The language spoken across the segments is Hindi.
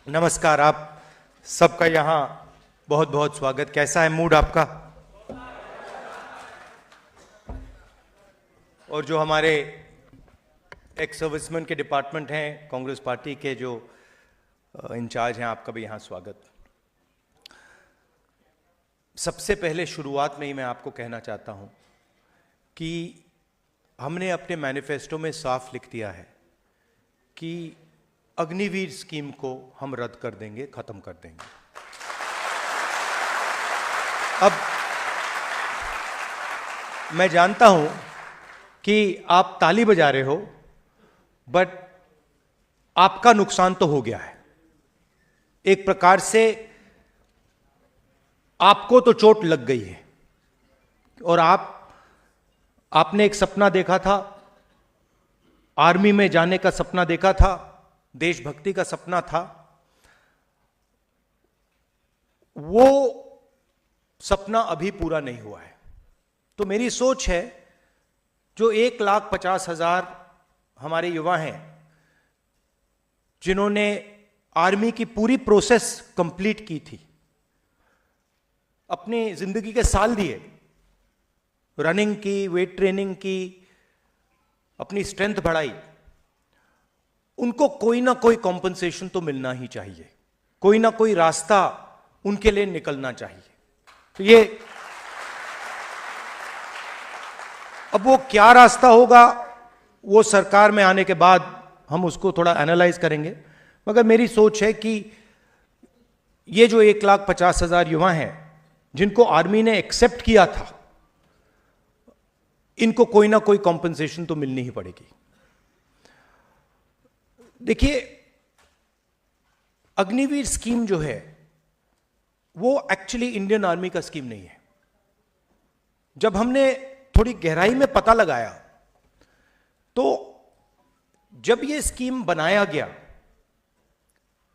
नमस्कार। आप सबका यहाँ बहुत बहुत स्वागत। कैसा है मूड आपका? और जो हमारे एक्स सर्विसमैन के डिपार्टमेंट हैं, कांग्रेस पार्टी के जो इंचार्ज हैं, आपका भी यहाँ स्वागत। सबसे पहले शुरुआत में ही मैं आपको कहना चाहता हूँ कि हमने अपने मैनिफेस्टो में साफ लिख दिया है कि अग्निवीर स्कीम को हम रद्द कर देंगे, खत्म कर देंगे। अब मैं जानता हूं कि आप ताली बजा रहे हो, बट आपका नुकसान तो हो गया है। एक प्रकार से आपको तो चोट लग गई है और आपने एक सपना देखा था, आर्मी में जाने का सपना देखा था, देशभक्ति का सपना था। वो सपना अभी पूरा नहीं हुआ है। तो मेरी सोच है, जो 1,50,000 हमारे युवा हैं जिन्होंने आर्मी की पूरी प्रोसेस कंप्लीट की थी, अपनी जिंदगी के साल दिए, रनिंग की, वेट ट्रेनिंग की, अपनी स्ट्रेंथ बढ़ाई, उनको कोई ना कोई कॉम्पनसेशन तो मिलना ही चाहिए, कोई ना कोई रास्ता उनके लिए निकलना चाहिए। तो ये अब वो क्या रास्ता होगा, वो सरकार में आने के बाद हम उसको थोड़ा एनालाइज करेंगे। मगर मेरी सोच है कि ये जो 1,50,000 युवा हैं जिनको आर्मी ने एक्सेप्ट किया था, इनको कोई ना कोई कॉम्पनसेशन तो मिलनी ही पड़ेगी। देखिए, अग्निवीर स्कीम जो है वो एक्चुअली इंडियन आर्मी का स्कीम नहीं है। जब हमने थोड़ी गहराई में पता लगाया तो जब ये स्कीम बनाया गया,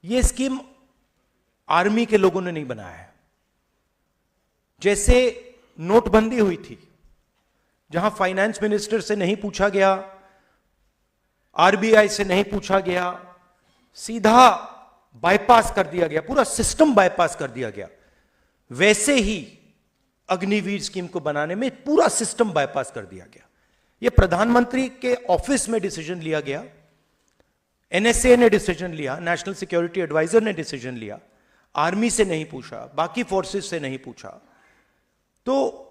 ये स्कीम आर्मी के लोगों ने नहीं बनाया है। जैसे नोटबंदी हुई थी, जहां फाइनेंस मिनिस्टर से नहीं पूछा गया, आरबीआई से नहीं पूछा गया, सीधा बाईपास कर दिया गया, पूरा सिस्टम बाईपास कर दिया गया। वैसे ही अग्निवीर स्कीम को बनाने में पूरा सिस्टम बाईपास कर दिया गया। यह प्रधानमंत्री के ऑफिस में डिसीजन लिया गया, एनएसए ने डिसीजन लिया, नेशनल सिक्योरिटी एडवाइजर ने डिसीजन लिया, आर्मी से नहीं पूछा, बाकी फोर्सेस से नहीं पूछा। तो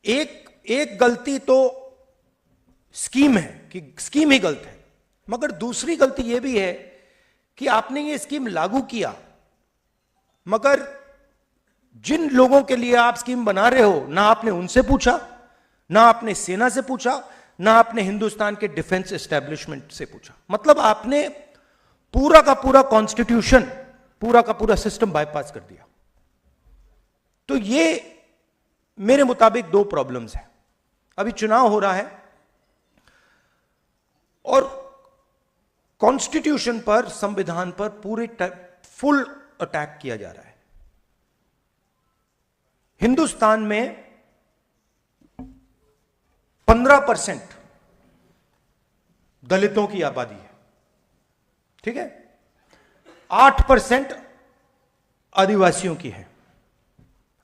एक गलती तो स्कीम है कि स्कीम ही गलत है, मगर दूसरी गलती यह भी है कि आपने ये स्कीम लागू किया, मगर जिन लोगों के लिए आप स्कीम बना रहे हो, ना आपने उनसे पूछा, ना आपने सेना से पूछा, ना आपने हिंदुस्तान के डिफेंस एस्टेब्लिशमेंट से पूछा। मतलब आपने पूरा का पूरा कॉन्स्टिट्यूशन, पूरा का पूरा सिस्टम बाईपास कर दिया। तो ये मेरे मुताबिक दो प्रॉब्लम्स हैं। अभी चुनाव हो रहा है और कॉन्स्टिट्यूशन पर, संविधान पर पूरे फुल अटैक किया जा रहा है। हिंदुस्तान में 15% दलितों की आबादी है, ठीक है, 8% आदिवासियों की है।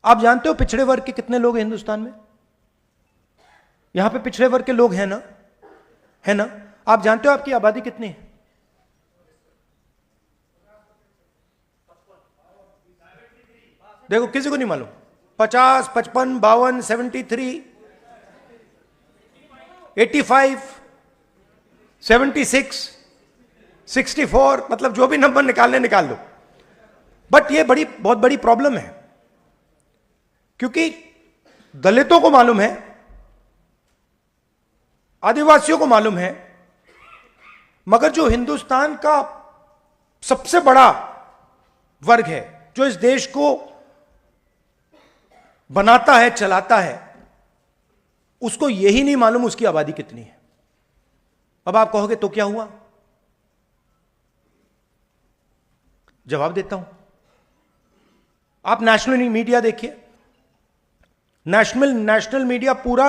आप जानते हो पिछड़े वर्ग के कितने लोग हैं हिंदुस्तान में? यहां पे पिछड़े वर्ग के लोग हैं ना, है ना? आप जानते हो आपकी आबादी कितनी है? देखो, किसी को नहीं मालूम। 50, 55, 52, 73, 85, 76, 64, मतलब जो भी नंबर निकालने निकाल लो। बट ये बहुत बड़ी प्रॉब्लम है, क्योंकि दलितों को मालूम है, आदिवासियों को मालूम है, मगर जो हिंदुस्तान का सबसे बड़ा वर्ग है, जो इस देश को बनाता है, चलाता है, उसको यही नहीं मालूम उसकी आबादी कितनी है। अब आप कहोगे तो क्या हुआ? जवाब देता हूं। आप नेशनल मीडिया देखिए, नेशनल मीडिया पूरा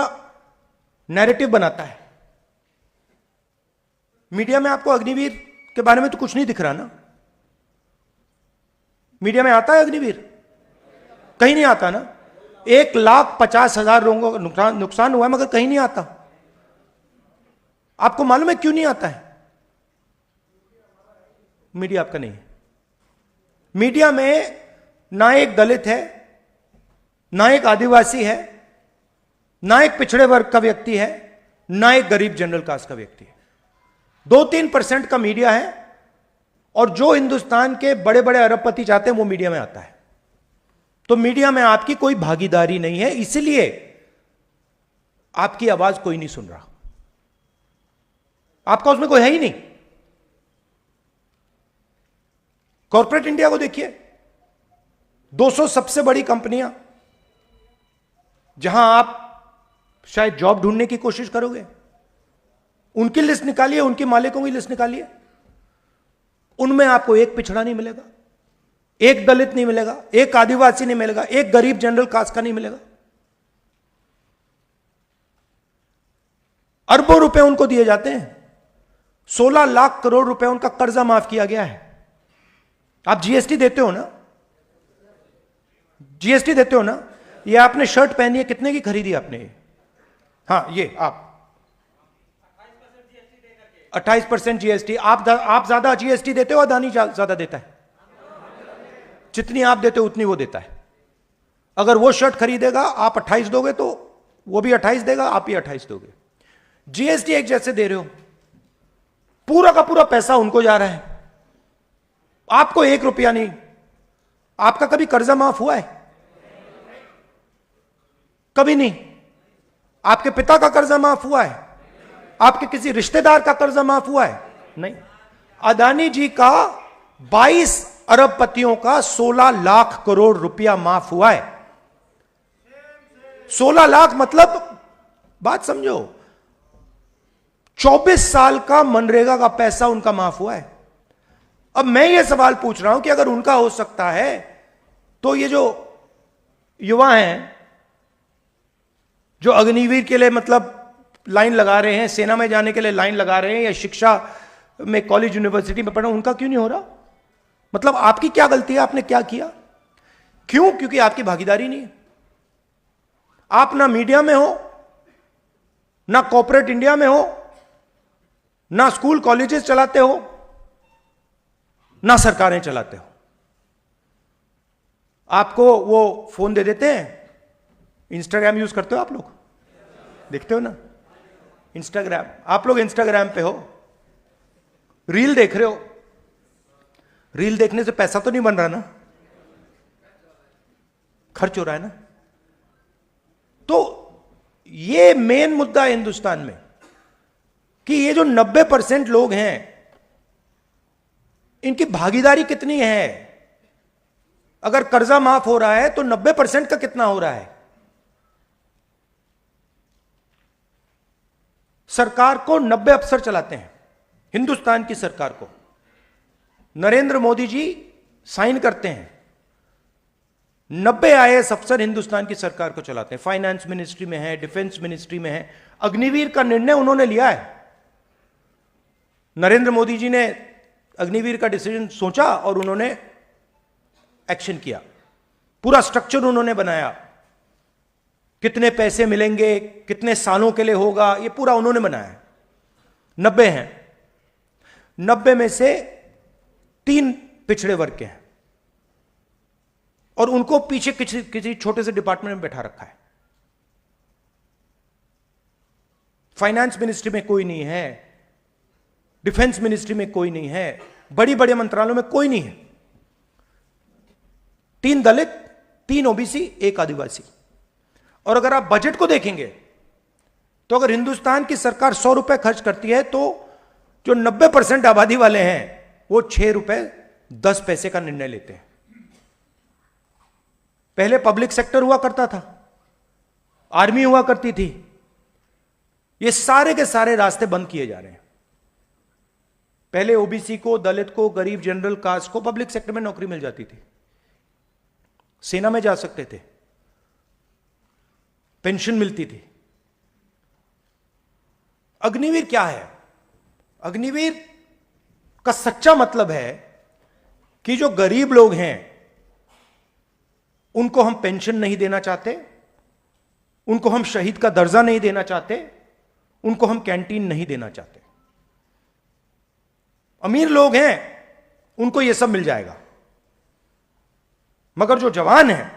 नैरेटिव बनाता है। मीडिया में आपको अग्निवीर के बारे में तो कुछ नहीं दिख रहा ना, मीडिया में आता है अग्निवीर? कहीं नहीं आता ना। 1,50,000 लोगों को नुकसान हुआ है, मगर कहीं नहीं आता। आपको मालूम है क्यों नहीं आता है? मीडिया आपका नहीं है। मीडिया में ना एक दलित है, ना एक आदिवासी है, ना एक पिछड़े वर्ग का व्यक्ति है, ना एक गरीब जनरल कास्ट का व्यक्ति है। 2-3% का मीडिया है, और जो हिंदुस्तान के बड़े बड़े अरबपति चाहते हैं वो मीडिया में आता है। तो मीडिया में आपकी कोई भागीदारी नहीं है, इसलिए आपकी आवाज कोई नहीं सुन रहा। आपका उसमें कोई है ही नहीं। कॉर्पोरेट इंडिया को देखिए, 200 सबसे बड़ी कंपनियां, जहां आप शायद जॉब ढूंढने की कोशिश करोगे, उनकी लिस्ट निकालिए, उनके मालिकों की लिस्ट निकालिए, उनमें आपको एक पिछड़ा नहीं मिलेगा, एक दलित नहीं मिलेगा, एक आदिवासी नहीं मिलेगा, एक गरीब जनरल कास्ट का नहीं मिलेगा। अरबों रुपए उनको दिए जाते हैं। 16 लाख करोड़ रुपए उनका कर्जा माफ किया गया है। आप जीएसटी देते हो ना? जीएसटी देते हो ना? ये आपने शर्ट पहनी है, कितने की खरीदी आपने? हाँ, ये आप 28% जीएसटी। आप ज्यादा जीएसटी देते हो, अदानी ज्यादा देता है? जितनी आप देते हो उतनी वो देता है। अगर वो शर्ट खरीदेगा, आप 28 दोगे तो वो भी 28 देगा, आप भी 28 दोगे। जीएसटी एक जैसे दे रहे हो, पूरा का पूरा पैसा उनको जा रहा है, आपको 1 रुपया नहीं। आपका कभी कर्जा माफ हुआ है? कभी नहीं। आपके पिता का कर्जा माफ हुआ है? आपके किसी रिश्तेदार का कर्जा माफ हुआ है? नहीं। अदानी जी का 22 अरबपतियों का 16 लाख करोड़ रुपया माफ हुआ है। 16 लाख मतलब, बात समझो, 24 साल का मनरेगा का पैसा उनका माफ हुआ है। अब मैं ये सवाल पूछ रहा हूं कि अगर उनका हो सकता है, तो ये जो युवा हैं जो अग्निवीर के लिए मतलब लाइन लगा रहे हैं, सेना में जाने के लिए लाइन लगा रहे हैं, या शिक्षा में कॉलेज यूनिवर्सिटी में पढ़ना, उनका क्यों नहीं हो रहा? मतलब आपकी क्या गलती है? आपने क्या किया? क्यों? क्योंकि आपकी भागीदारी नहीं है। आप ना मीडिया में हो, ना कॉर्पोरेट इंडिया में हो, ना स्कूल कॉलेजेस चलाते हो, ना सरकारें चलाते हो। आपको वो फोन दे देते हैं। इंस्टाग्राम यूज करते हो आप लोग? देखते हो ना इंस्टाग्राम? आप लोग इंस्टाग्राम पे हो, रील देख रहे हो। रील देखने से पैसा तो नहीं बन रहा ना? खर्च हो रहा है ना? तो ये मेन मुद्दा है हिंदुस्तान में, कि ये जो 90% लोग हैं, इनकी भागीदारी कितनी है? अगर कर्जा माफ हो रहा है तो 90% का कितना हो रहा है? सरकार को 90 अफसर चलाते हैं, हिंदुस्तान की सरकार को नरेंद्र मोदी जी साइन करते हैं। 90 आईएएस अफसर हिंदुस्तान की सरकार को चलाते हैं। फाइनेंस मिनिस्ट्री में है, डिफेंस मिनिस्ट्री में है। अग्निवीर का निर्णय उन्होंने लिया है। नरेंद्र मोदी जी ने अग्निवीर का डिसीजन सोचा और उन्होंने एक्शन किया। पूरा स्ट्रक्चर उन्होंने बनाया, कितने पैसे मिलेंगे, कितने सालों के लिए होगा, ये पूरा उन्होंने बनाया। 90 हैं। 90 में से 3 पिछड़े वर्ग के हैं, और उनको पीछे किसी छोटे से डिपार्टमेंट में बैठा रखा है। फाइनेंस मिनिस्ट्री में कोई नहीं है, डिफेंस मिनिस्ट्री में कोई नहीं है, बड़ी बड़े मंत्रालयों में कोई नहीं है। 3 दलित, 3 ओबीसी, 1 आदिवासी। और अगर आप बजट को देखेंगे तो अगर हिंदुस्तान की सरकार 100 रुपए खर्च करती है, तो जो 90% आबादी वाले हैं वो 6 रुपए 10 पैसे का निर्णय लेते हैं। पहले पब्लिक सेक्टर हुआ करता था, आर्मी हुआ करती थी, ये सारे के सारे रास्ते बंद किए जा रहे हैं। पहले ओबीसी को, दलित को, गरीब जनरल कास्ट को पब्लिक सेक्टर में नौकरी मिल जाती थी, सेना में जा सकते थे, पेंशन मिलती थी। अग्निवीर क्या है? अग्निवीर का सच्चा मतलब है कि जो गरीब लोग हैं, उनको हम पेंशन नहीं देना चाहते, उनको हम शहीद का दर्जा नहीं देना चाहते, उनको हम कैंटीन नहीं देना चाहते। अमीर लोग हैं उनको यह सब मिल जाएगा, मगर जो जवान हैं,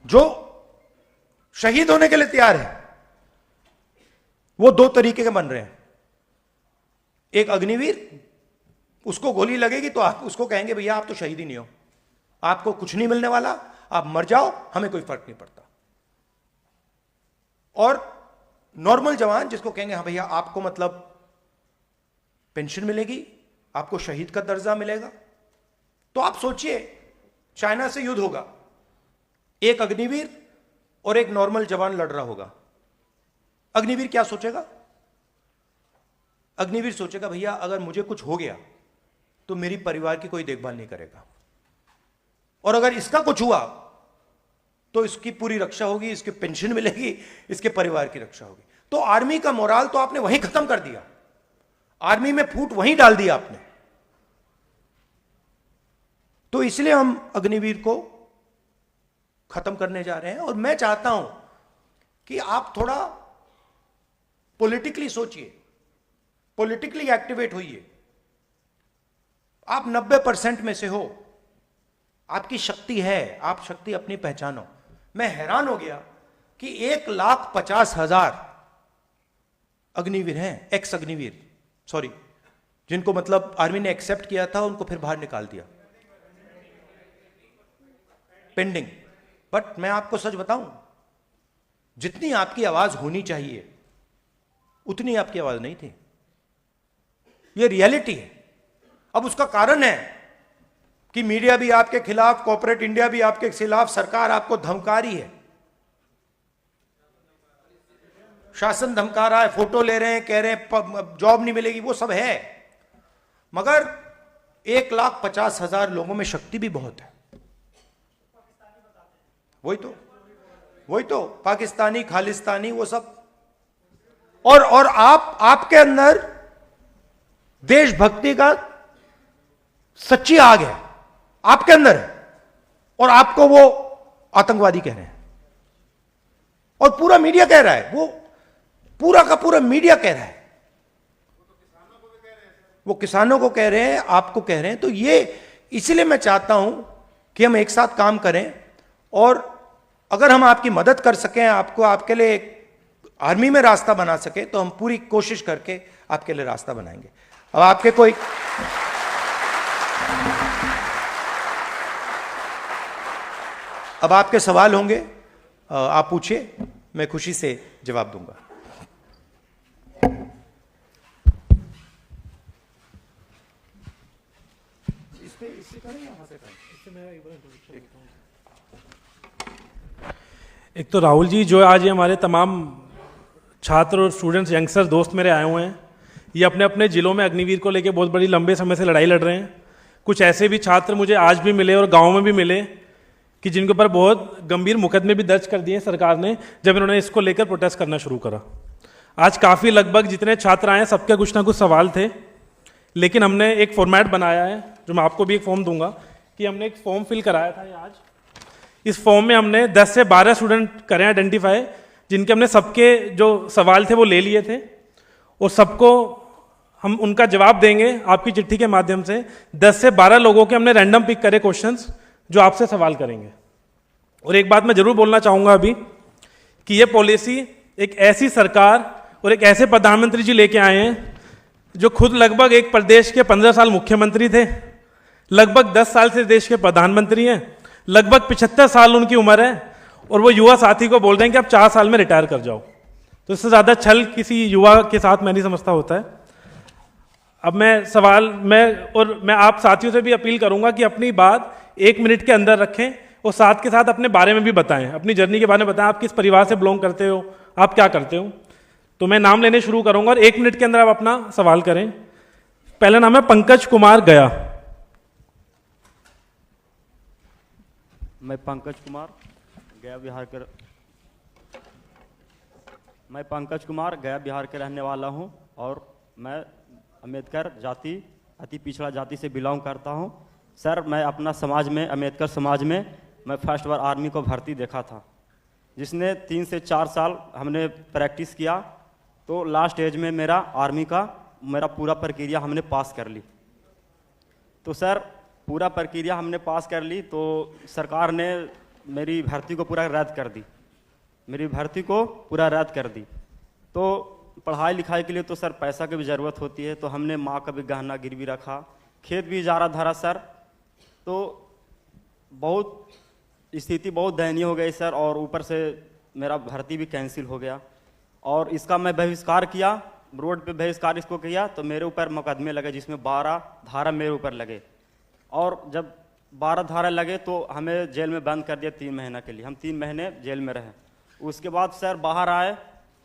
जो शहीद होने के लिए तैयार है, वो दो तरीके के बन रहे हैं। एक अग्निवीर, उसको गोली लगेगी तो आप उसको कहेंगे भैया आप तो शहीद ही नहीं हो, आपको कुछ नहीं मिलने वाला, आप मर जाओ, हमें कोई फर्क नहीं पड़ता। और नॉर्मल जवान जिसको कहेंगे हाँ भैया आपको मतलब पेंशन मिलेगी, आपको शहीद का दर्जा मिलेगा। तो आप सोचिए चाइना से युद्ध होगा, एक अग्निवीर और एक नॉर्मल जवान लड़ रहा होगा। अग्निवीर क्या सोचेगा? अग्निवीर सोचेगा भैया अगर मुझे कुछ हो गया तो मेरी परिवार की कोई देखभाल नहीं करेगा, और अगर इसका कुछ हुआ तो इसकी पूरी रक्षा होगी, इसकी पेंशन मिलेगी, इसके परिवार की रक्षा होगी। तो आर्मी का मोराल तो आपने वहीं खत्म कर दिया, आर्मी में फूट वहीं डाल दिया आपने। तो इसलिए हम अग्निवीर को खत्म करने जा रहे हैं। और मैं चाहता हूं कि आप थोड़ा पॉलिटिकली सोचिए, पॉलिटिकली एक्टिवेट होइए। आप 90% में से हो, आपकी शक्ति है, आप शक्ति अपनी पहचानो। मैं हैरान हो गया कि 1,50,000 अग्निवीर हैं, एक्स अग्निवीर, सॉरी, जिनको मतलब आर्मी ने एक्सेप्ट किया था उनको फिर बाहर निकाल दिया, पेंडिंग। बट मैं आपको सच बताऊं, जितनी आपकी आवाज होनी चाहिए उतनी आपकी आवाज नहीं थी। यह रियलिटी है। अब उसका कारण है कि मीडिया भी आपके खिलाफ, कॉर्पोरेट इंडिया भी आपके खिलाफ, सरकार आपको धमका रही है, शासन धमका रहा है, फोटो ले रहे हैं, कह रहे हैं जॉब नहीं मिलेगी, वो सब है। मगर 1,50,000 लोगों में शक्ति भी बहुत है। वही तो पाकिस्तानी, खालिस्तानी, वो सब। और आपके अंदर देशभक्ति का सच्ची आग है, आपके अंदर है, और आपको वो आतंकवादी कह रहे हैं। और पूरा मीडिया कह रहा है, वो पूरा का पूरा मीडिया कह रहा है, वो किसानों को कह रहे हैं, आपको कह रहे हैं। तो ये इसलिए मैं चाहता हूं कि हम एक साथ काम करें, और अगर हम आपकी मदद कर सकें, आपको आपके लिए एक आर्मी में रास्ता बना सके, तो हम पूरी कोशिश करके आपके लिए रास्ता बनाएंगे। अब आपके कोई अब आपके सवाल होंगे, आप पूछिए, मैं खुशी से जवाब दूंगा। एक तो राहुल जी, जो आज ये हमारे तमाम छात्र और स्टूडेंट्स, यंगस्टर दोस्त मेरे आए हुए हैं, ये अपने अपने ज़िलों में अग्निवीर को लेके बहुत बड़ी लंबे समय से लड़ाई लड़ रहे हैं। कुछ ऐसे भी छात्र मुझे आज भी मिले और गाँव में भी मिले कि जिनके ऊपर बहुत गंभीर मुकदमे भी दर्ज कर दिए सरकार ने, जब इन्होंने इसको लेकर प्रोटेस्ट करना शुरू करा। आज काफ़ी लगभग जितने छात्र आए सबके कुछ ना कुछ सवाल थे, लेकिन हमने एक फॉर्मेट बनाया है, जो मैं आपको भी एक फॉर्म दूंगा, कि हमने एक फॉर्म फिल कराया था ये आज। इस फॉर्म में हमने 10 से 12 स्टूडेंट करें आइडेंटिफाई, जिनके हमने सबके जो सवाल थे वो ले लिए थे, और सबको हम उनका जवाब देंगे आपकी चिट्ठी के माध्यम से। 10 से 12 लोगों के हमने रैंडम पिक करे क्वेश्चंस, जो आपसे सवाल करेंगे। और एक बात मैं जरूर बोलना चाहूँगा अभी, कि ये पॉलिसी एक ऐसी सरकार और एक ऐसे प्रधानमंत्री जी लेके आए हैं जो खुद लगभग एक प्रदेश के 15 साल मुख्यमंत्री थे, लगभग 10 साल से देश के प्रधानमंत्री हैं, लगभग 75 साल उनकी उम्र है, और वो युवा साथी को बोल रहे हैं कि आप 4 साल में रिटायर कर जाओ। तो इससे ज़्यादा छल किसी युवा के साथ मैं नहीं समझता होता है। अब मैं आप साथियों से भी अपील करूंगा कि अपनी बात 1 मिनट के अंदर रखें, और साथ के साथ अपने बारे में भी बताएं, अपनी जर्नी के बारे में बताएं, आप किस परिवार से बिलोंग करते हो, आप क्या करते हो। तो मैं नाम लेने शुरू करूंगा और 1 मिनट के अंदर आप अपना सवाल करें। पहला नाम है पंकज कुमार गया। मैं पंकज कुमार गया बिहार के रहने वाला हूं, और मैं अम्बेडकर जाति, अति पिछड़ा जाति से बिलोंग करता हूं। सर, मैं अपना समाज में, अम्बेडकर समाज में मैं फर्स्ट बार आर्मी को भर्ती देखा था, जिसने 3 से 4 साल हमने प्रैक्टिस किया, तो लास्ट एज में मेरा आर्मी का मेरा पूरा प्रक्रिया हमने पास कर ली। तो सर पूरा प्रक्रिया हमने पास कर ली, तो सरकार ने मेरी भर्ती को पूरा रद्द कर दी, मेरी भर्ती को पूरा रद्द कर दी। तो पढ़ाई लिखाई के लिए तो सर पैसा की भी ज़रूरत होती है, तो हमने माँ का भी गहना गिरवी रखा, खेत भी इजारा धरा सर। तो बहुत स्थिति बहुत दयनीय हो गई सर, और ऊपर से मेरा भर्ती भी कैंसिल हो गया, और इसका मैं बहिष्कार किया, रोड पे बहिष्कार इसको किया, तो मेरे ऊपर मुकदमे लगे जिसमें 12 धारा मेरे ऊपर लगे, और जब 12 धारा लगे तो हमें जेल में बंद कर दिया 3 महीने के लिए। हम 3 महीने जेल में रहे। उसके बाद सर बाहर आए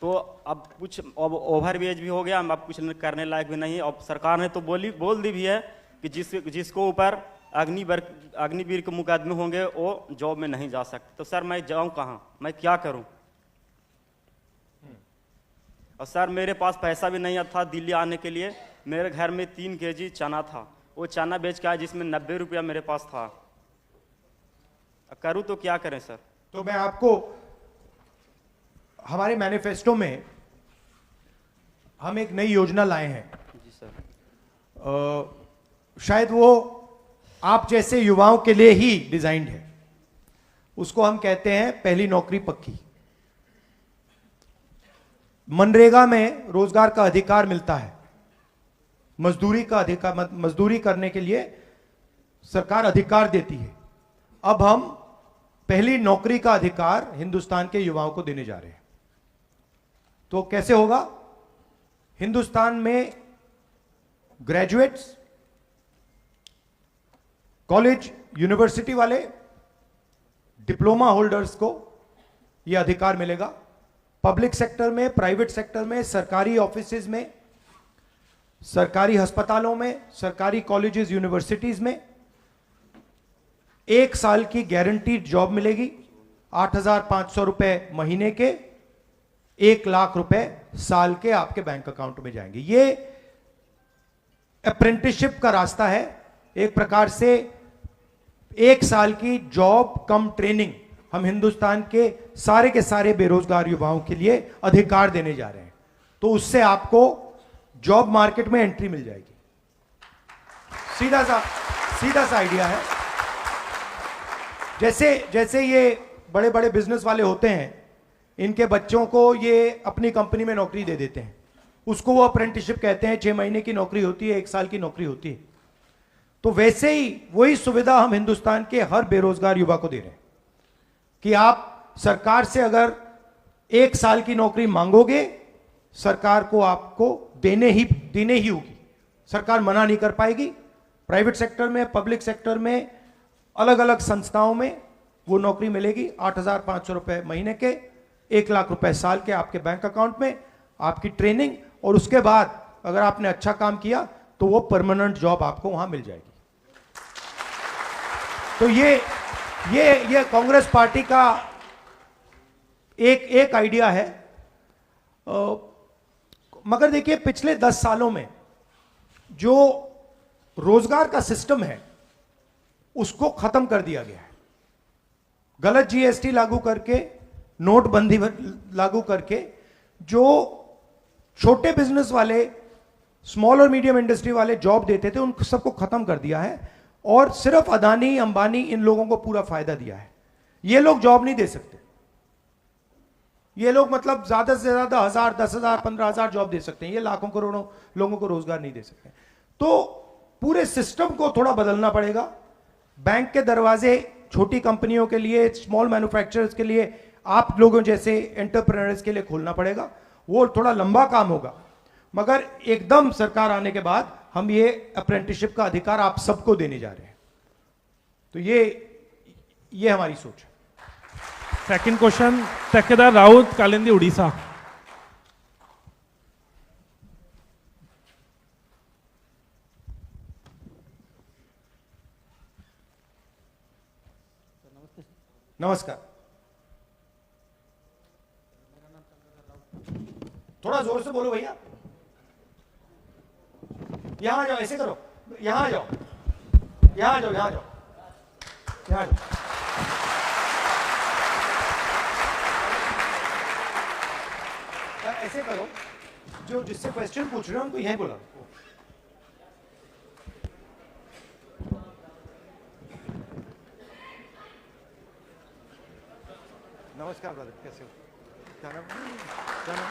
तो अब कुछ ओवर एज भी हो गया, हम अब कुछ करने लायक भी नहीं है। अब सरकार ने तो बोल दी भी है कि जिसको ऊपर अग्निवीर के मुकदमे होंगे वो जॉब में नहीं जा सकते। तो सर मैं जाऊं कहाँ, मैं क्या करूं? और सर मेरे पास पैसा भी नहीं था दिल्ली आने के लिए। मेरे घर में 3 kg चना था, वो चना बेच के आया जिसमें 90 रुपया मेरे पास था। करूं तो क्या करें सर? तो मैं आपको, हमारे मैनिफेस्टो में हम एक नई योजना लाए हैं। जी सर। शायद वो आप जैसे युवाओं के लिए ही डिजाइन्ड है। उसको हम कहते हैं पहली नौकरी पक्की। मनरेगा में रोजगार का अधिकार मिलता है, मजदूरी का अधिकार, मजदूरी करने के लिए सरकार अधिकार देती है। अब हम पहली नौकरी का अधिकार हिंदुस्तान के युवाओं को देने जा रहे हैं। तो कैसे होगा? हिंदुस्तान में ग्रेजुएट्स, कॉलेज यूनिवर्सिटी वाले, डिप्लोमा होल्डर्स को यह अधिकार मिलेगा। पब्लिक सेक्टर में, प्राइवेट सेक्टर में, सरकारी ऑफिसेज में, सरकारी अस्पतालों में, सरकारी कॉलेजेस यूनिवर्सिटीज में 1 साल की गारंटीड जॉब मिलेगी। 8,500 रुपए महीने के, 1 लाख रुपए साल के आपके बैंक अकाउंट में जाएंगे। ये अप्रेंटिसशिप का रास्ता है। एक प्रकार से 1 साल की जॉब कम ट्रेनिंग हम हिंदुस्तान के सारे बेरोजगार युवाओं के लिए अधिकार देने जा रहे हैं। तो उससे आपको जॉब मार्केट में एंट्री मिल जाएगी। सीधा सा आइडिया है। जैसे ये बड़े बड़े बिजनेस वाले होते हैं, इनके बच्चों को ये अपनी कंपनी में नौकरी दे देते हैं, उसको वो अप्रेंटिसशिप कहते हैं। 6 महीने की नौकरी होती है, 1 साल की नौकरी होती है। तो वैसे ही वही सुविधा हम हिंदुस्तान के हर बेरोजगार युवा को दे रहे हैं कि आप सरकार से अगर 1 साल की नौकरी मांगोगे, सरकार को आपको देने ही होगी। सरकार मना नहीं कर पाएगी। प्राइवेट सेक्टर में, पब्लिक सेक्टर में, अलग अलग संस्थाओं में वो नौकरी मिलेगी। 8,500 रुपए महीने के, 1 लाख रुपए साल के आपके बैंक अकाउंट में, आपकी ट्रेनिंग, और उसके बाद अगर आपने अच्छा काम किया तो वो परमानेंट जॉब आपको वहां मिल जाएगी। तो ये कांग्रेस पार्टी का एक आइडिया है। मगर देखिए, पिछले 10 सालों में जो रोजगार का सिस्टम है उसको खत्म कर दिया गया है। गलत जीएसटी लागू करके, नोटबंदी लागू करके, जो छोटे बिजनेस वाले, स्मॉल और मीडियम इंडस्ट्री वाले जॉब देते थे, उन सबको खत्म कर दिया है, और सिर्फ अदानी, अंबानी, इन लोगों को पूरा फायदा दिया है। ये लोग जॉब नहीं दे सकते। ये लोग मतलब ज्यादा से ज्यादा 1,000, 10,000, 15,000 जॉब दे सकते हैं। ये लाखों करोड़ों लोगों को रोजगार नहीं दे सकते। तो पूरे सिस्टम को थोड़ा बदलना पड़ेगा। बैंक के दरवाजे छोटी कंपनियों के लिए, स्मॉल मैन्युफैक्चरर्स के लिए, आप लोगों जैसे एंटरप्रेन्योर्स के लिए खोलना पड़ेगा। वो थोड़ा लंबा काम होगा, मगर एकदम सरकार आने के बाद हम ये अप्रेंटिसशिप का अधिकार आप सबको देने जा रहे हैं। तो ये हमारी सोच है। सेकंड क्वेश्चन, ठेकेदार राउत, कालिंदी, उड़ीसा। नमस्कार। थोड़ा जोर से बोलो भैया। यहां आ जाओ, ऐसे करो, यहां आ जाओ, यहां आ जाओ, यहां आ जाओ, यहां आ जाओ। ऐसे करो, जो जिससे क्वेश्चन पूछ रहे हो उनको यहीं बुलाओ। नमस्कार ब्रदर, कैसे हो? क्या नाम? क्या नाम?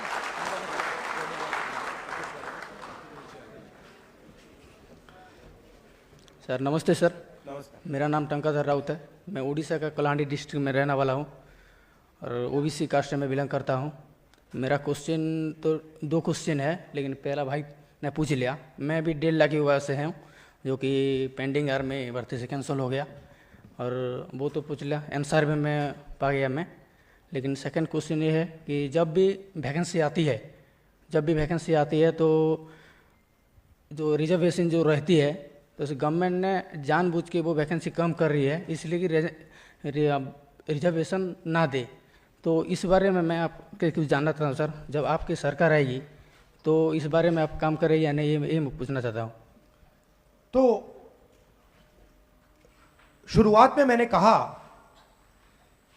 सर नमस्ते सर। नमस्कार। मेरा नाम टंकाधर राउत है। मैं उड़ीसा का कलाहांडी डिस्ट्रिक्ट में रहने वाला हूँ और ओबीसी कास्ट से मैं बिलोंग करता हूँ। मेरा क्वेश्चन तो 2 क्वेश्चन है, लेकिन पहला भाई ने पूछ लिया। मैं भी 1.5 लाख की वजह से हूँ, जो कि पेंडिंग आर में भर्ती से कैंसिल हो गया, और वो तो पूछ लिया, आंसर में मैं पा गया मैं। लेकिन सेकंड क्वेश्चन ये है कि जब भी वैकेंसी आती है तो जो रिजर्वेशन जो रहती है, तो गवर्नमेंट ने जानबूझ के वो वैकेंसी कम कर रही है, इसलिए कि रिजर्वेशन ना दे। तो इस बारे में मैं आपके कुछ जानना चाहता हूँ सर। जब आपकी सरकार आएगी तो इस बारे में आप काम करें या नहीं, ये मैं पूछना चाहता हूँ। तो शुरुआत में मैंने कहा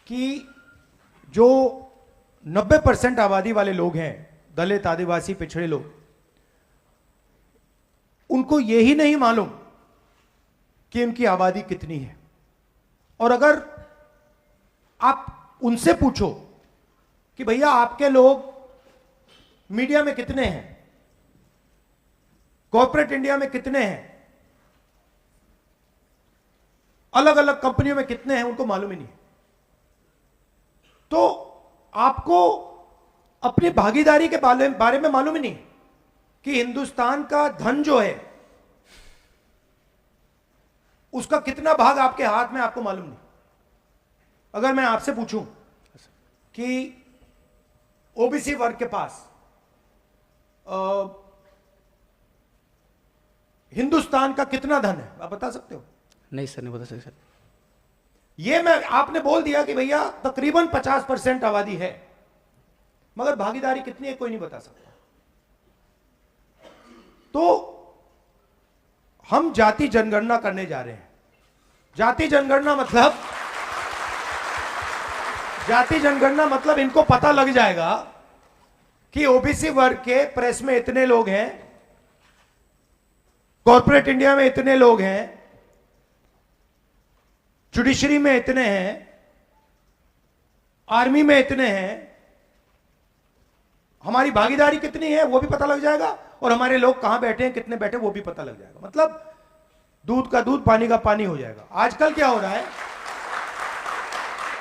कि जो 90% आबादी वाले लोग हैं, दलित, आदिवासी, पिछड़े लोग, उनको यही नहीं मालूम कि उनकी आबादी कितनी है। और अगर आप उनसे पूछो कि भैया आपके लोग मीडिया में कितने हैं, कॉर्पोरेट इंडिया में कितने हैं, अलग अलग कंपनियों में कितने हैं, उनको मालूम ही नहीं। तो आपको अपनी भागीदारी के बारे में मालूम ही नहीं कि हिंदुस्तान का धन जो है उसका कितना भाग आपके हाथ में, आपको मालूम नहीं। अगर मैं आपसे पूछूं कि ओबीसी वर्ग के पास हिंदुस्तान का कितना धन है, आप बता सकते हो? नहीं सर, नहीं बता सकते सर। ये मैं आपने बोल दिया कि भैया तकरीबन 50% आबादी है, मगर भागीदारी कितनी है कोई नहीं बता सकता। तो हम जाति जनगणना करने जा रहे हैं। जाति जनगणना मतलब इनको पता लग जाएगा कि ओबीसी वर्ग के प्रेस में इतने लोग हैं, कॉर्पोरेट इंडिया में इतने लोग हैं, जुडिशरी में इतने हैं, आर्मी में इतने हैं, हमारी भागीदारी कितनी है वो भी पता लग जाएगा, और हमारे लोग कहां बैठे हैं, कितने बैठे, वो भी पता लग जाएगा। मतलब दूध का दूध, पानी का पानी हो जाएगा। आजकल क्या हो रहा है,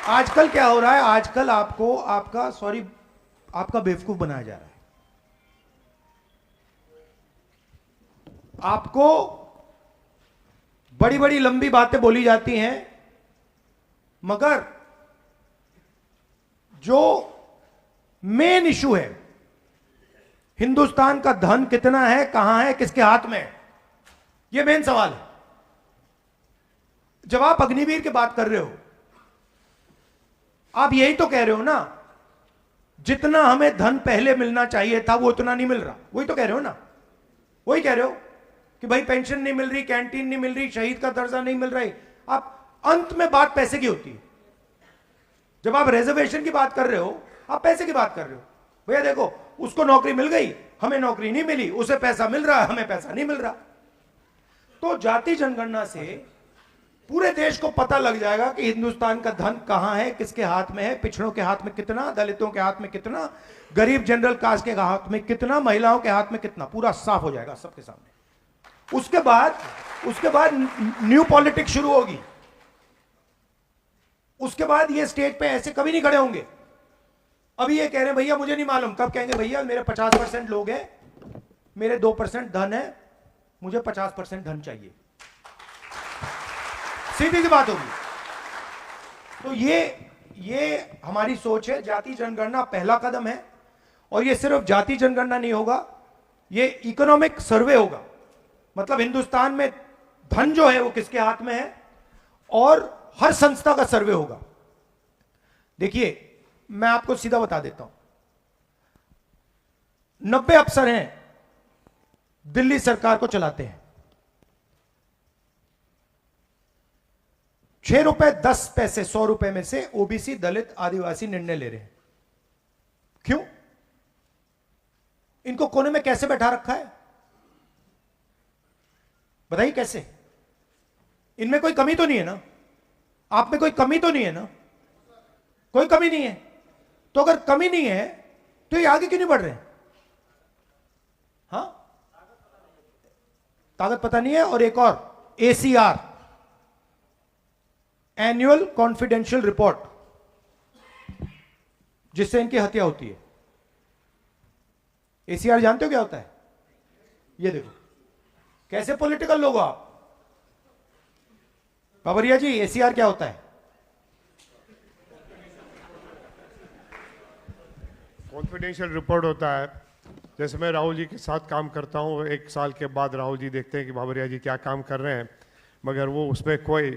आजकल आपको आपका बेवकूफ बनाया जा रहा है। आपको बड़ी बड़ी लंबी बातें बोली जाती हैं, मगर जो मेन इशू है, हिंदुस्तान का धन कितना है, कहां है, किसके हाथ में है, यह मेन सवाल है। जब आप अग्निवीर की बात कर रहे हो, आप यही तो कह रहे हो ना, जितना हमें धन पहले मिलना चाहिए था वो उतना नहीं मिल रहा। वही तो कह रहे हो ना, वही कह रहे हो कि भाई पेंशन नहीं मिल रही, कैंटीन नहीं मिल रही, शहीद का दर्जा नहीं मिल रही। आप अंत में बात पैसे की होती है। जब आप रिजर्वेशन की बात कर रहे हो, आप पैसे की बात कर रहे हो। भैया देखो, उसको नौकरी मिल गई, हमें नौकरी नहीं मिली, उसे पैसा मिल रहा है, हमें पैसा नहीं मिल रहा। तो जाति जनगणना से पूरे देश को पता लग जाएगा कि हिंदुस्तान का धन कहां है, किसके हाथ में है, पिछड़ों के हाथ में कितना, दलितों के हाथ में कितना, गरीब जनरल कास्ट के हाथ में कितना, महिलाओं के हाथ में कितना, पूरा साफ हो जाएगा सबके सामने। उसके बाद न्यू पॉलिटिक्स शुरू होगी। उसके बाद ये स्टेज पे ऐसे कभी नहीं खड़े होंगे। अभी ये कह रहे हैं भैया मुझे नहीं मालूम, कब कहेंगे भैया मेरे 50% लोग हैं, मेरे 2% धन है, मुझे 50% धन चाहिए। सीधी सी बात होगी। तो ये हमारी सोच है। जाति जनगणना पहला कदम है, और ये सिर्फ जाति जनगणना नहीं होगा, ये इकोनॉमिक सर्वे होगा। मतलब हिंदुस्तान में धन जो है वो किसके हाथ में है, और हर संस्था का सर्वे होगा। देखिए मैं आपको सीधा बता देता हूं, 90 अफसर हैं दिल्ली सरकार को चलाते हैं। 6 रुपए 10 पैसे 100 रुपए में से ओबीसी, दलित, आदिवासी निर्णय ले रहे हैं। क्यों? इनको कोने में कैसे बैठा रखा है? बताइए कैसे? इनमें कोई कमी तो नहीं है ना? आप में कोई कमी तो नहीं है ना? कोई कमी नहीं है। तो अगर कमी नहीं है तो ये आगे क्यों नहीं बढ़ रहे? हाँ, ताकत पता नहीं है। और एक और, ACR, एनुअल कॉन्फिडेंशियल रिपोर्ट, जिससे इनकी हत्या होती है। ACR जानते हो क्या होता है? ये देखो कैसे पॉलिटिकल लोग हो आप। बाबरिया जी, ACR क्या होता है? कॉन्फिडेंशियल रिपोर्ट होता है। जैसे मैं राहुल जी के साथ काम करता हूँ, 1 साल के बाद राहुल जी देखते हैं कि बाबरिया जी क्या काम कर रहे हैं, मगर वो उसमें कोई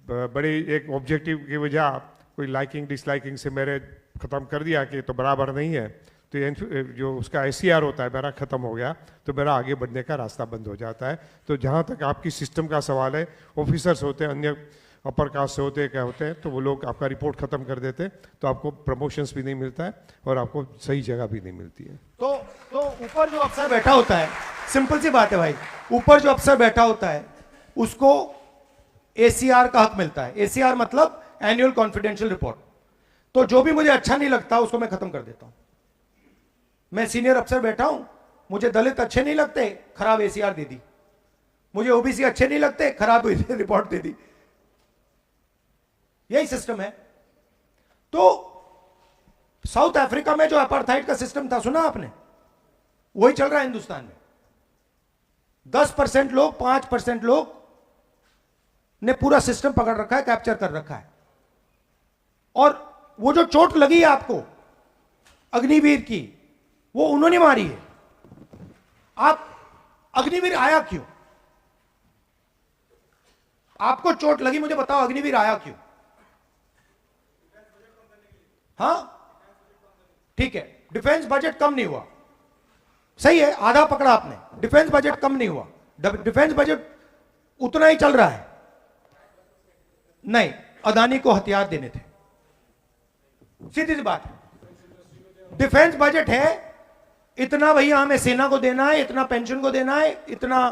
बड़ी एक ऑब्जेक्टिव की वजह कोई लाइकिंग डिसलाइकिंग से मेरे ख़त्म कर दिया कि तो बराबर नहीं है, तो ये जो उसका ACR होता है मेरा ख़त्म हो गया, तो मेरा आगे बढ़ने का रास्ता बंद हो जाता है। तो जहाँ तक आपकी सिस्टम का सवाल है, ऑफिसर्स होते हैं, अन्य अपर कास्ट से होते हैं, क्या होते हैं, तो वो लोग आपका रिपोर्ट ख़त्म कर देते हैं, तो आपको प्रमोशंस भी नहीं मिलता है और आपको सही जगह भी नहीं मिलती है। तो ऊपर जो अफसर बैठा होता है, सिंपल सी बात है भाई, ऊपर जो अफसर बैठा होता है उसको ACR का हक मिलता है। ACR मतलब एनुअल कॉन्फिडेंशियल रिपोर्ट। तो जो भी मुझे अच्छा नहीं लगता उसको मैं खत्म कर देता हूं। मैं सीनियर अफसर बैठा हूं, मुझे दलित अच्छे नहीं लगते, खराब ACR दे दी। मुझे OBC अच्छे नहीं लगते, खराब रिपोर्ट दे दी। यही सिस्टम है। तो साउथ अफ्रीका में जो अपार्थाइड का सिस्टम था, सुना आपने? वही चल रहा है हिंदुस्तान में। 10% लोग, 5% लोग ने पूरा सिस्टम पकड़ रखा है, कैप्चर कर रखा है। और वो जो चोट लगी है आपको अग्निवीर की, वो उन्होंने मारी है। आप अग्निवीर आया क्यों? आपको चोट लगी, मुझे बताओ अग्निवीर आया क्यों? हाँ ठीक है, डिफेंस बजट कम नहीं हुआ, सही है, आधा पकड़ा आपने। डिफेंस बजट कम नहीं हुआ, डिफेंस बजट उतना ही चल रहा है। नहीं, अदानी को हथियार देने थे, सीधी सी बात है। डिफेंस बजट है इतना, भैया हमें सेना को देना है, इतना पेंशन को देना है, इतना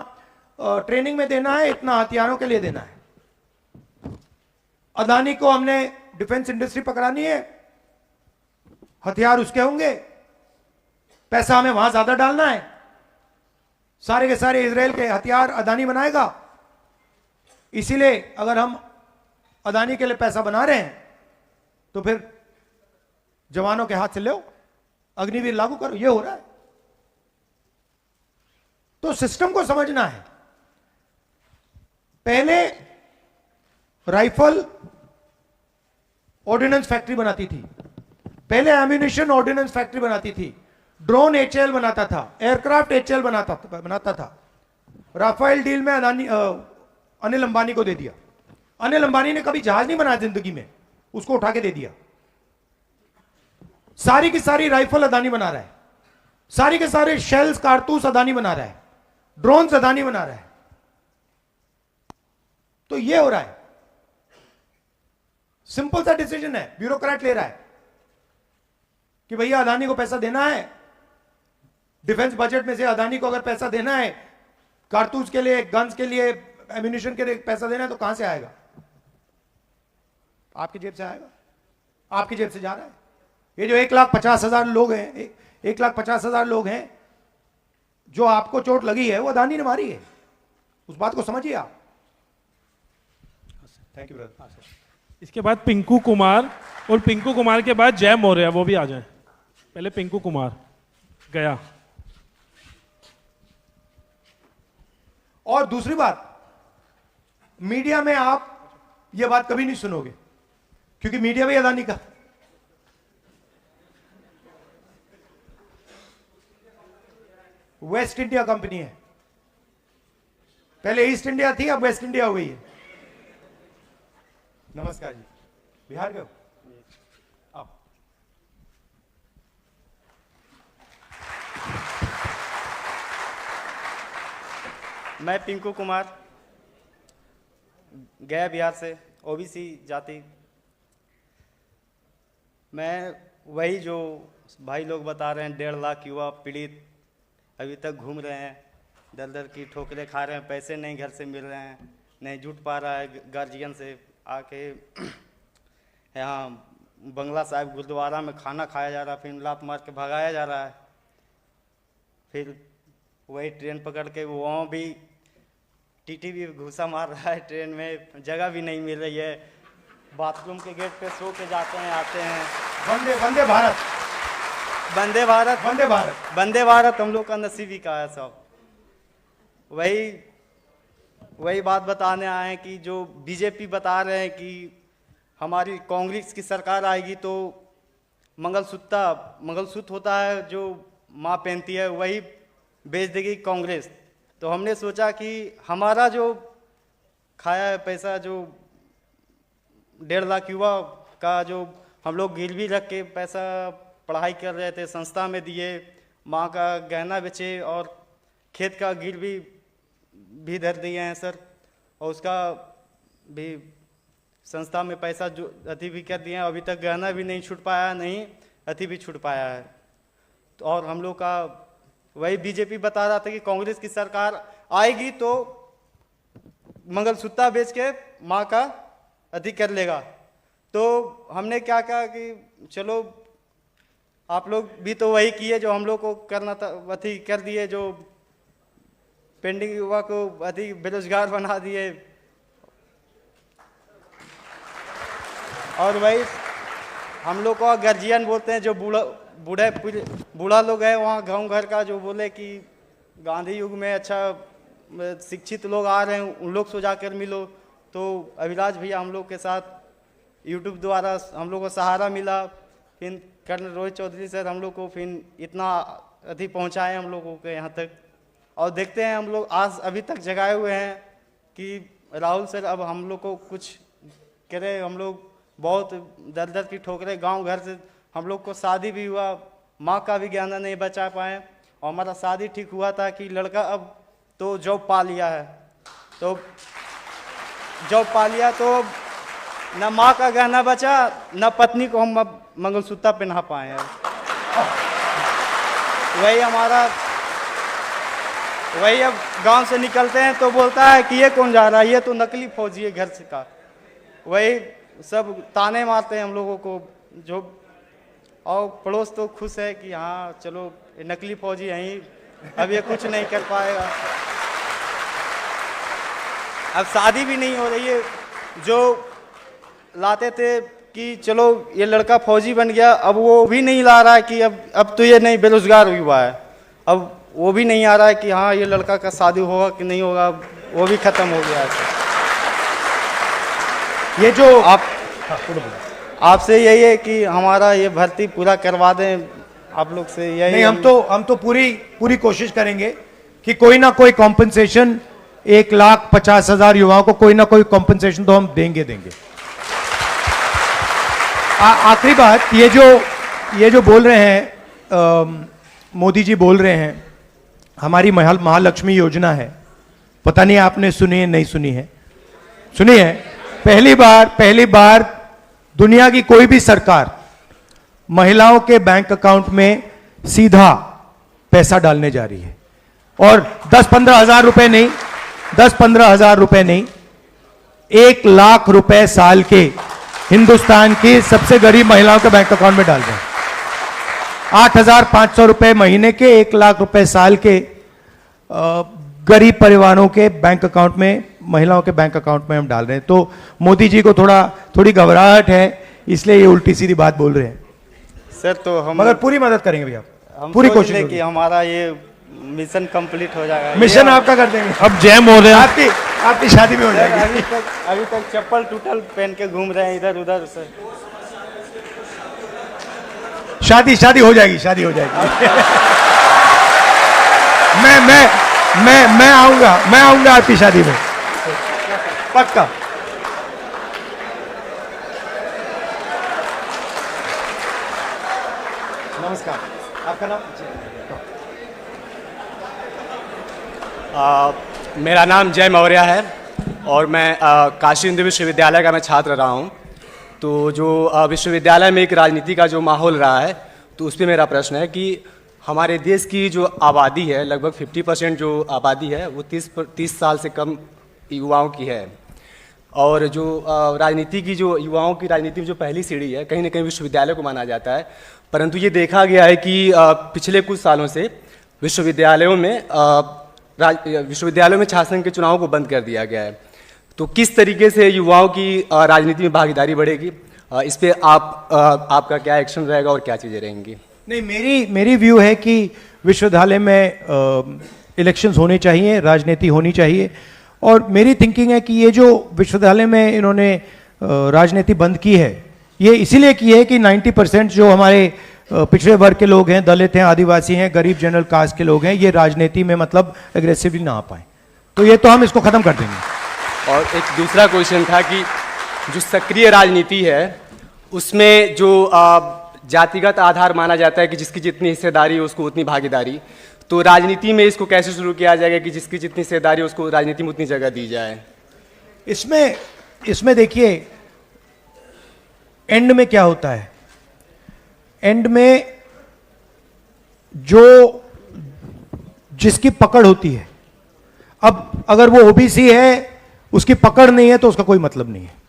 ट्रेनिंग में देना है, इतना हथियारों के लिए देना है। अदानी को हमने डिफेंस इंडस्ट्री पकड़ानी है, हथियार उसके होंगे, पैसा हमें वहां ज्यादा डालना है, सारे के सारे इजराइल के हथियार अदानी बनाएगा। इसीलिए अगर हम अदानी के लिए पैसा बना रहे हैं तो फिर जवानों के हाथ से लो, अग्निवीर लागू करो। ये हो रहा है। तो सिस्टम को समझना है। पहले राइफल ऑर्डिनेंस फैक्ट्री बनाती थी, पहले एम्यूनिशन ऑर्डिनेंस फैक्ट्री बनाती थी, ड्रोन HAL बनाता था, एयरक्राफ्ट HAL बनाता था। राफेल डील में अदानी अनिल अंबानी को दे दिया। अनिल अंबानी ने कभी जहाज नहीं बनाया जिंदगी में, उसको उठा के दे दिया। सारी की सारी राइफल अदानी बना रहा है, सारी के सारे शेल्स कारतूस अदानी बना रहा है, ड्रोन्स अदानी बना रहा है। तो ये हो रहा है। सिंपल सा डिसीजन है, ब्यूरोक्रेट ले रहा है कि भैया अदानी को पैसा देना है, डिफेंस बजट में से अदानी को अगर पैसा देना है, कारतूस के लिए, गन्स के लिए, एम्यूनिशन के लिए पैसा देना है, तो कहां से आएगा? आपकी जेब से आएगा, आपकी जेब से जा रहा है। ये जो 1,50,000 लोग हैं, 1,50,000 लोग हैं जो आपको चोट लगी है, वो अदानी ने मारी है। उस बात को समझिए आप। Thank you brother. इसके बाद पिंकू कुमार, और पिंकू कुमार के बाद जय मौर्य, वो भी आ जाए। पहले पिंकू कुमार गया। और दूसरी बात, मीडिया में आप यह बात कभी नहीं सुनोगे, क्योंकि मीडिया भी अदानी का। वेस्ट इंडिया कंपनी है, पहले ईस्ट इंडिया थी, अब वेस्ट इंडिया हो गई है। नमस्कार जी, बिहार के हो? आओ। मैं पिंकू कुमार, गया बिहार से, OBC जाति। मैं वही जो भाई लोग बता रहे हैं 1.5 लाख युवा पीड़ित अभी तक घूम रहे हैं, दर दर की ठोकरें खा रहे हैं, पैसे नहीं घर से मिल रहे हैं, नहीं जुट पा रहा है गार्जियन से आके यहाँ बंगला साहिब गुरुद्वारा में खाना खाया जा रहा है, फिर लात मार के भगाया जा रहा है, फिर वही ट्रेन पकड़ के वहाँ भी टीटी भी घुसा मार रहा है, ट्रेन में जगह भी नहीं मिल रही है, बाथरूम के गेट पे सो के जाते हैं आते हैं। वंदे वंदे भारत, वंदे भारत, वंदे भारत, वंदे भारत हम लोग का नसीब ही का है सब। वही बात बताने आए हैं कि जो बीजेपी बता रहे हैं कि हमारी कांग्रेस की सरकार आएगी तो मंगलसूत्र होता है जो माँ पहनती है वही बेच देगी कांग्रेस। तो हमने सोचा कि हमारा जो खाया है पैसा, जो 1.5 लाख युवा का जो हम लोग गिरवी रख के पैसा पढ़ाई कर रहे थे, संस्था में दिए, माँ का गहना बेचे और खेत का गिरवी भी धर दिए हैं सर, और उसका भी संस्था में पैसा जो अति भी कर दिए हैं, अभी तक गहना भी नहीं छूट पाया है, नहीं अति भी छूट पाया है। तो और हम लोग का वही बीजेपी बता रहा था कि कांग्रेस की सरकार आएगी तो मंगलसूत्र बेच के माँ का अधिक कर लेगा। तो हमने क्या कहा कि चलो आप लोग भी तो वही किए जो हम लोग को करना था, अति कर दिए, जो पेंडिंग युवा को अधिक बेरोजगार बना दिए। और वही हम लोग को गार्जियन बोलते हैं, जो बूढ़ा लोग है वहाँ गांव घर का, जो बोले कि गांधी युग में अच्छा शिक्षित लोग आ रहे हैं, उन लोग से जाकर मिलो। तो अभिलाष भैया हम लोग के साथ यूट्यूब द्वारा हम लोग को सहारा मिला, फिर कर्नल रोहित चौधरी सर हम लोग को फिर इतना अधिक पहुँचाए हम लोगों के यहाँ तक। और देखते हैं हम लोग आज अभी तक जगाए हुए हैं कि राहुल सर अब हम लोग को कुछ करे। हम लोग बहुत दर दर की ठोकरें गांव घर से, हम लोग को शादी भी हुआ, माँ का भी गहना नहीं बचा पाए, और हमारा शादी ठीक हुआ था कि लड़का अब तो जॉब पा लिया है, तो जॉब पा लिया तो न माँ का गहना बचा, न पत्नी को हम अब मंगलसूत्र पहना पाए हैं। वही अब गांव से निकलते हैं तो बोलता है कि ये कौन जा रहा है, ये तो नकली फौजी है घर से का। वही सब ताने मारते हैं हम लोगों को, जो और पड़ोस तो खुश है कि हाँ चलो ये नकली फौजी यहीं, अब ये कुछ नहीं कर पाएगा। अब शादी भी नहीं हो रही है, जो लाते थे कि चलो ये लड़का फौजी बन गया, अब वो भी नहीं ला रहा है कि अब तो ये नहीं बेरोजगार हुआ है, अब वो भी नहीं आ रहा है कि हाँ ये लड़का का शादी होगा कि नहीं होगा, वो भी खत्म हो गया है। ये जो आपसे यही है कि हमारा ये भर्ती पूरा करवा दें आप लोग से, यही नहीं, हम तो पूरी कोशिश करेंगे कि कोई ना कोई कॉम्पनसेशन 1,50,000 युवाओं को कोई ना कोई कॉम्पनसेशन तो हम देंगे। आखिरी बात, ये जो बोल रहे हैं मोदी जी बोल रहे हैं, हमारी महालक्ष्मी योजना है, पता नहीं आपने सुनी है नहीं सुनी है? सुनी है। पहली बार दुनिया की कोई भी सरकार महिलाओं के बैंक अकाउंट में सीधा पैसा डालने जा रही है, और 10-15 हजार रुपए नहीं, 10-15 हजार रुपए नहीं, 1 लाख रुपए साल के हिंदुस्तान की सबसे गरीब महिलाओं के बैंक अकाउंट में डाल रहे हैं। 8,500 रुपए महीने के, 1 लाख रुपए साल के गरीब परिवारों के बैंक अकाउंट में, महिलाओं के बैंक अकाउंट में हम डाल रहे हैं। तो मोदी जी को थोड़ी घबराहट है, इसलिए ये उल्टी सीधी बात बोल रहे हैं सर। तो हम मगर पूरी मदद करेंगे भैया, हम पूरी कोशिश कि हमारा ये मिशन कंप्लीट हो जाएगा। मिशन आपका कर देंगे। अब जैम हो रहे हैं, आपकी शादी में हो जाएगी। अभी तक चप्पल टूटल पहन के घूम रहे हैं इधर उधर से। शादी हो जाएगी, शादी हो जाएगी। मैं आऊंगा आपकी शादी में, पक्का। नमस्कार, आपका नाम? मेरा नाम जय मौर्य है और मैं काशी हिंदू विश्वविद्यालय का मैं छात्र रहा हूँ। तो जो विश्वविद्यालय में एक राजनीति का जो माहौल रहा है तो उस पर मेरा प्रश्न है कि हमारे देश की जो आबादी है, लगभग 50% जो आबादी है वो 30 साल से कम युवाओं की है। और जो राजनीति की जो युवाओं की राजनीति में जो पहली सीढ़ी है, कहीं ना कहीं विश्वविद्यालय को माना जाता है। परंतु ये देखा गया है कि पिछले कुछ सालों से विश्वविद्यालयों में छात्र संघ के चुनावों को बंद कर दिया गया है। तो किस तरीके से युवाओं की राजनीति में भागीदारी बढ़ेगी, इस पे आपका क्या एक्शन रहेगा और क्या चीज़ें रहेंगी? नहीं, मेरी व्यू है कि विश्वविद्यालय में इलेक्शंस होने चाहिए, राजनीति होनी चाहिए। और मेरी थिंकिंग है कि ये जो विश्वविद्यालय में इन्होंने राजनीति बंद की है, ये इसीलिए की है कि 90% जो हमारे पिछड़े वर्ग के लोग हैं, दलित हैं, आदिवासी हैं, गरीब जनरल कास्ट के लोग हैं, ये राजनीति में मतलब एग्रेसिवली ना आ पाए। तो ये तो हम इसको खत्म कर देंगे। और एक दूसरा क्वेश्चन था कि जो सक्रिय राजनीति है उसमें जो जातिगत आधार माना जाता है कि जिसकी जितनी हिस्सेदारी हो उसको उतनी भागीदारी, तो राजनीति में इसको कैसे शुरू किया जाएगा कि जिसकी जितनी हिस्सेदारी हो उसको राजनीति में उतनी जगह दी जाए? इसमें देखिए एंड में क्या होता है, एंड में जो जिसकी पकड़ होती है, अब अगर वो ओबीसी है उसकी पकड़ नहीं है तो उसका कोई मतलब नहीं है।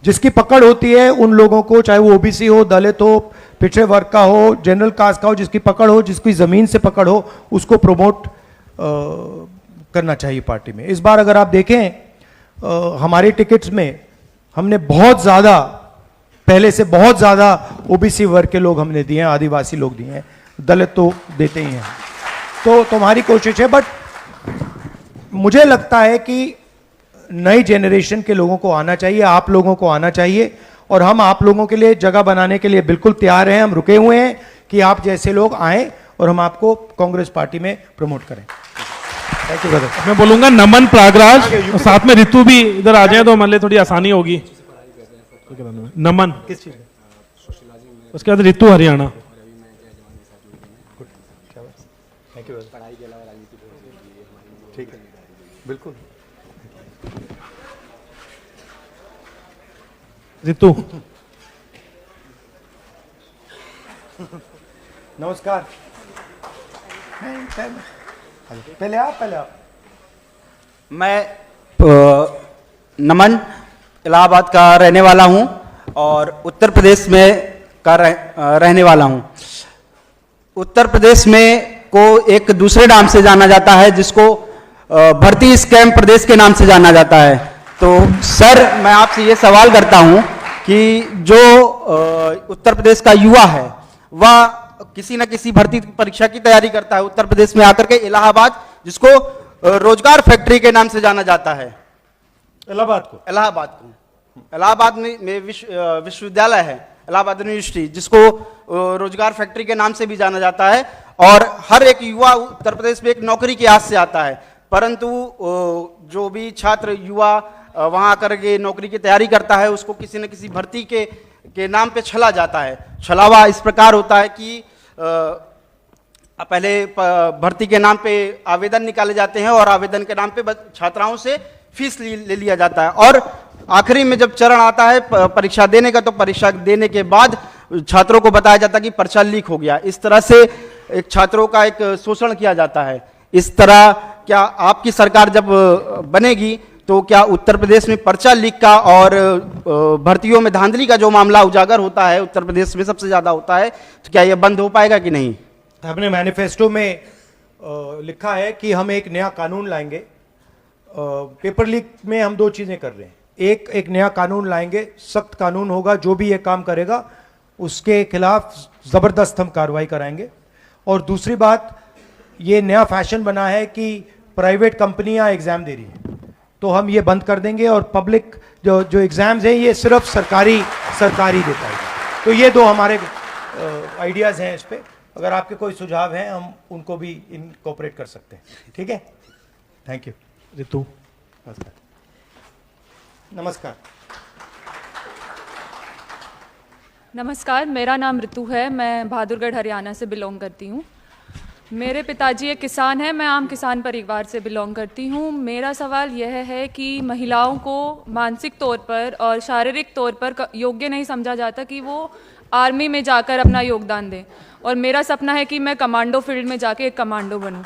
जिसकी पकड़ होती है उन लोगों को, चाहे वो ओबीसी हो, दलित हो, पिछड़े वर्ग का हो, जनरल कास्ट का हो, जिसकी पकड़ हो, जिसकी जमीन से पकड़ हो, उसको प्रमोट करना चाहिए पार्टी में। इस बार अगर आप देखें हमारी टिकट्स में हमने बहुत ज़्यादा, पहले से बहुत ज़्यादा ओबीसी वर्ग के लोग हमने दिए हैं, आदिवासी लोग दिए हैं, दलित तो देते ही हैं। तो तुम्हारी कोशिश है, बट मुझे लगता है कि नई जेनरेशन के लोगों को आना चाहिए, आप लोगों को आना चाहिए, और हम आप लोगों के लिए जगह बनाने के लिए बिल्कुल तैयार हैं। हम रुके हुए हैं कि आप जैसे लोग आएं और हम आपको कांग्रेस पार्टी में प्रमोट करें। Thank you brother. मैं बोलूंगा नमन प्रयागराज, और साथ में ऋतु भी इधर आ जाए तो हमारे लिए थोड़ी आसानी होगी। नमन, उसके बाद Ritu Haryana. Thank you brother. ठीक है, बिल्कुल। ऋतु, नमस्कार। पहले आप। मैं नमन इलाहाबाद का रहने वाला हूं और उत्तर प्रदेश में रहने वाला हूं। उत्तर प्रदेश में को एक दूसरे नाम से जाना जाता है, जिसको भर्ती स्कैम प्रदेश के नाम से जाना जाता है। तो सर, मैं आपसे ये सवाल करता हूं कि जो उत्तर प्रदेश का युवा है वह किसी न किसी भर्ती परीक्षा की तैयारी करता है उत्तर प्रदेश में आकर के इलाहाबाद, जिसको रोजगार फैक्ट्री के नाम से जाना जाता है। इलाहाबाद में विश्वविद्यालय है, इलाहाबाद यूनिवर्सिटी, जिसको रोजगार फैक्ट्री के नाम से भी जाना जाता है। और हर एक युवा उत्तर प्रदेश में एक नौकरी की आस से आता है, परंतु जो भी छात्र युवा वहां आकर के नौकरी की तैयारी करता है, उसको किसी न किसी भर्ती के नाम पे छला जाता है। छलावा इस प्रकार होता है कि पहले भर्ती के नाम पे आवेदन निकाले जाते हैं और आवेदन के नाम पे छात्राओं से फीस ले लिया जाता है, और आखिरी में जब चरण आता है परीक्षा देने का, तो परीक्षा देने के बाद छात्रों को बताया जाता है कि पर्चा लीक हो गया। इस तरह से एक छात्रों का एक शोषण किया जाता है। इस तरह क्या आपकी सरकार जब बनेगी तो क्या उत्तर प्रदेश में पर्चा लीक का और भर्तियों में धांधली का जो मामला उजागर होता है उत्तर प्रदेश में सबसे ज्यादा होता है, तो क्या यह बंद हो पाएगा कि नहीं? हमने मैनिफेस्टो में लिखा है कि हम एक नया कानून लाएंगे। पेपर लीक में हम दो चीजें कर रहे हैं। एक नया कानून लाएंगे, सख्त कानून होगा, जो भी ये काम करेगा उसके खिलाफ जबरदस्त हम कार्रवाई कराएंगे। और दूसरी बात, ये नया फैशन बना है कि प्राइवेट कंपनियां एग्जाम दे रही हैं, तो हम ये बंद कर देंगे और पब्लिक जो एग्जाम्स हैं ये सिर्फ सरकारी देता है। तो ये दो हमारे आइडियाज हैं। इस पे अगर आपके कोई सुझाव हैं हम उनको भी इनकॉर्पोरेट कर सकते हैं। ठीक है, थैंक यू। ऋतु, नमस्कार, मेरा नाम ऋतु है। मैं बहादुरगढ़ हरियाणा से बिलोंग करती हूँ। मेरे पिताजी एक किसान हैं, मैं आम किसान परिवार से बिलोंग करती हूँ। मेरा सवाल यह है कि महिलाओं को मानसिक तौर पर और शारीरिक तौर पर योग्य नहीं समझा जाता कि वो आर्मी में जाकर अपना योगदान दें। और मेरा सपना है कि मैं कमांडो फील्ड में जाके एक कमांडो बनूं।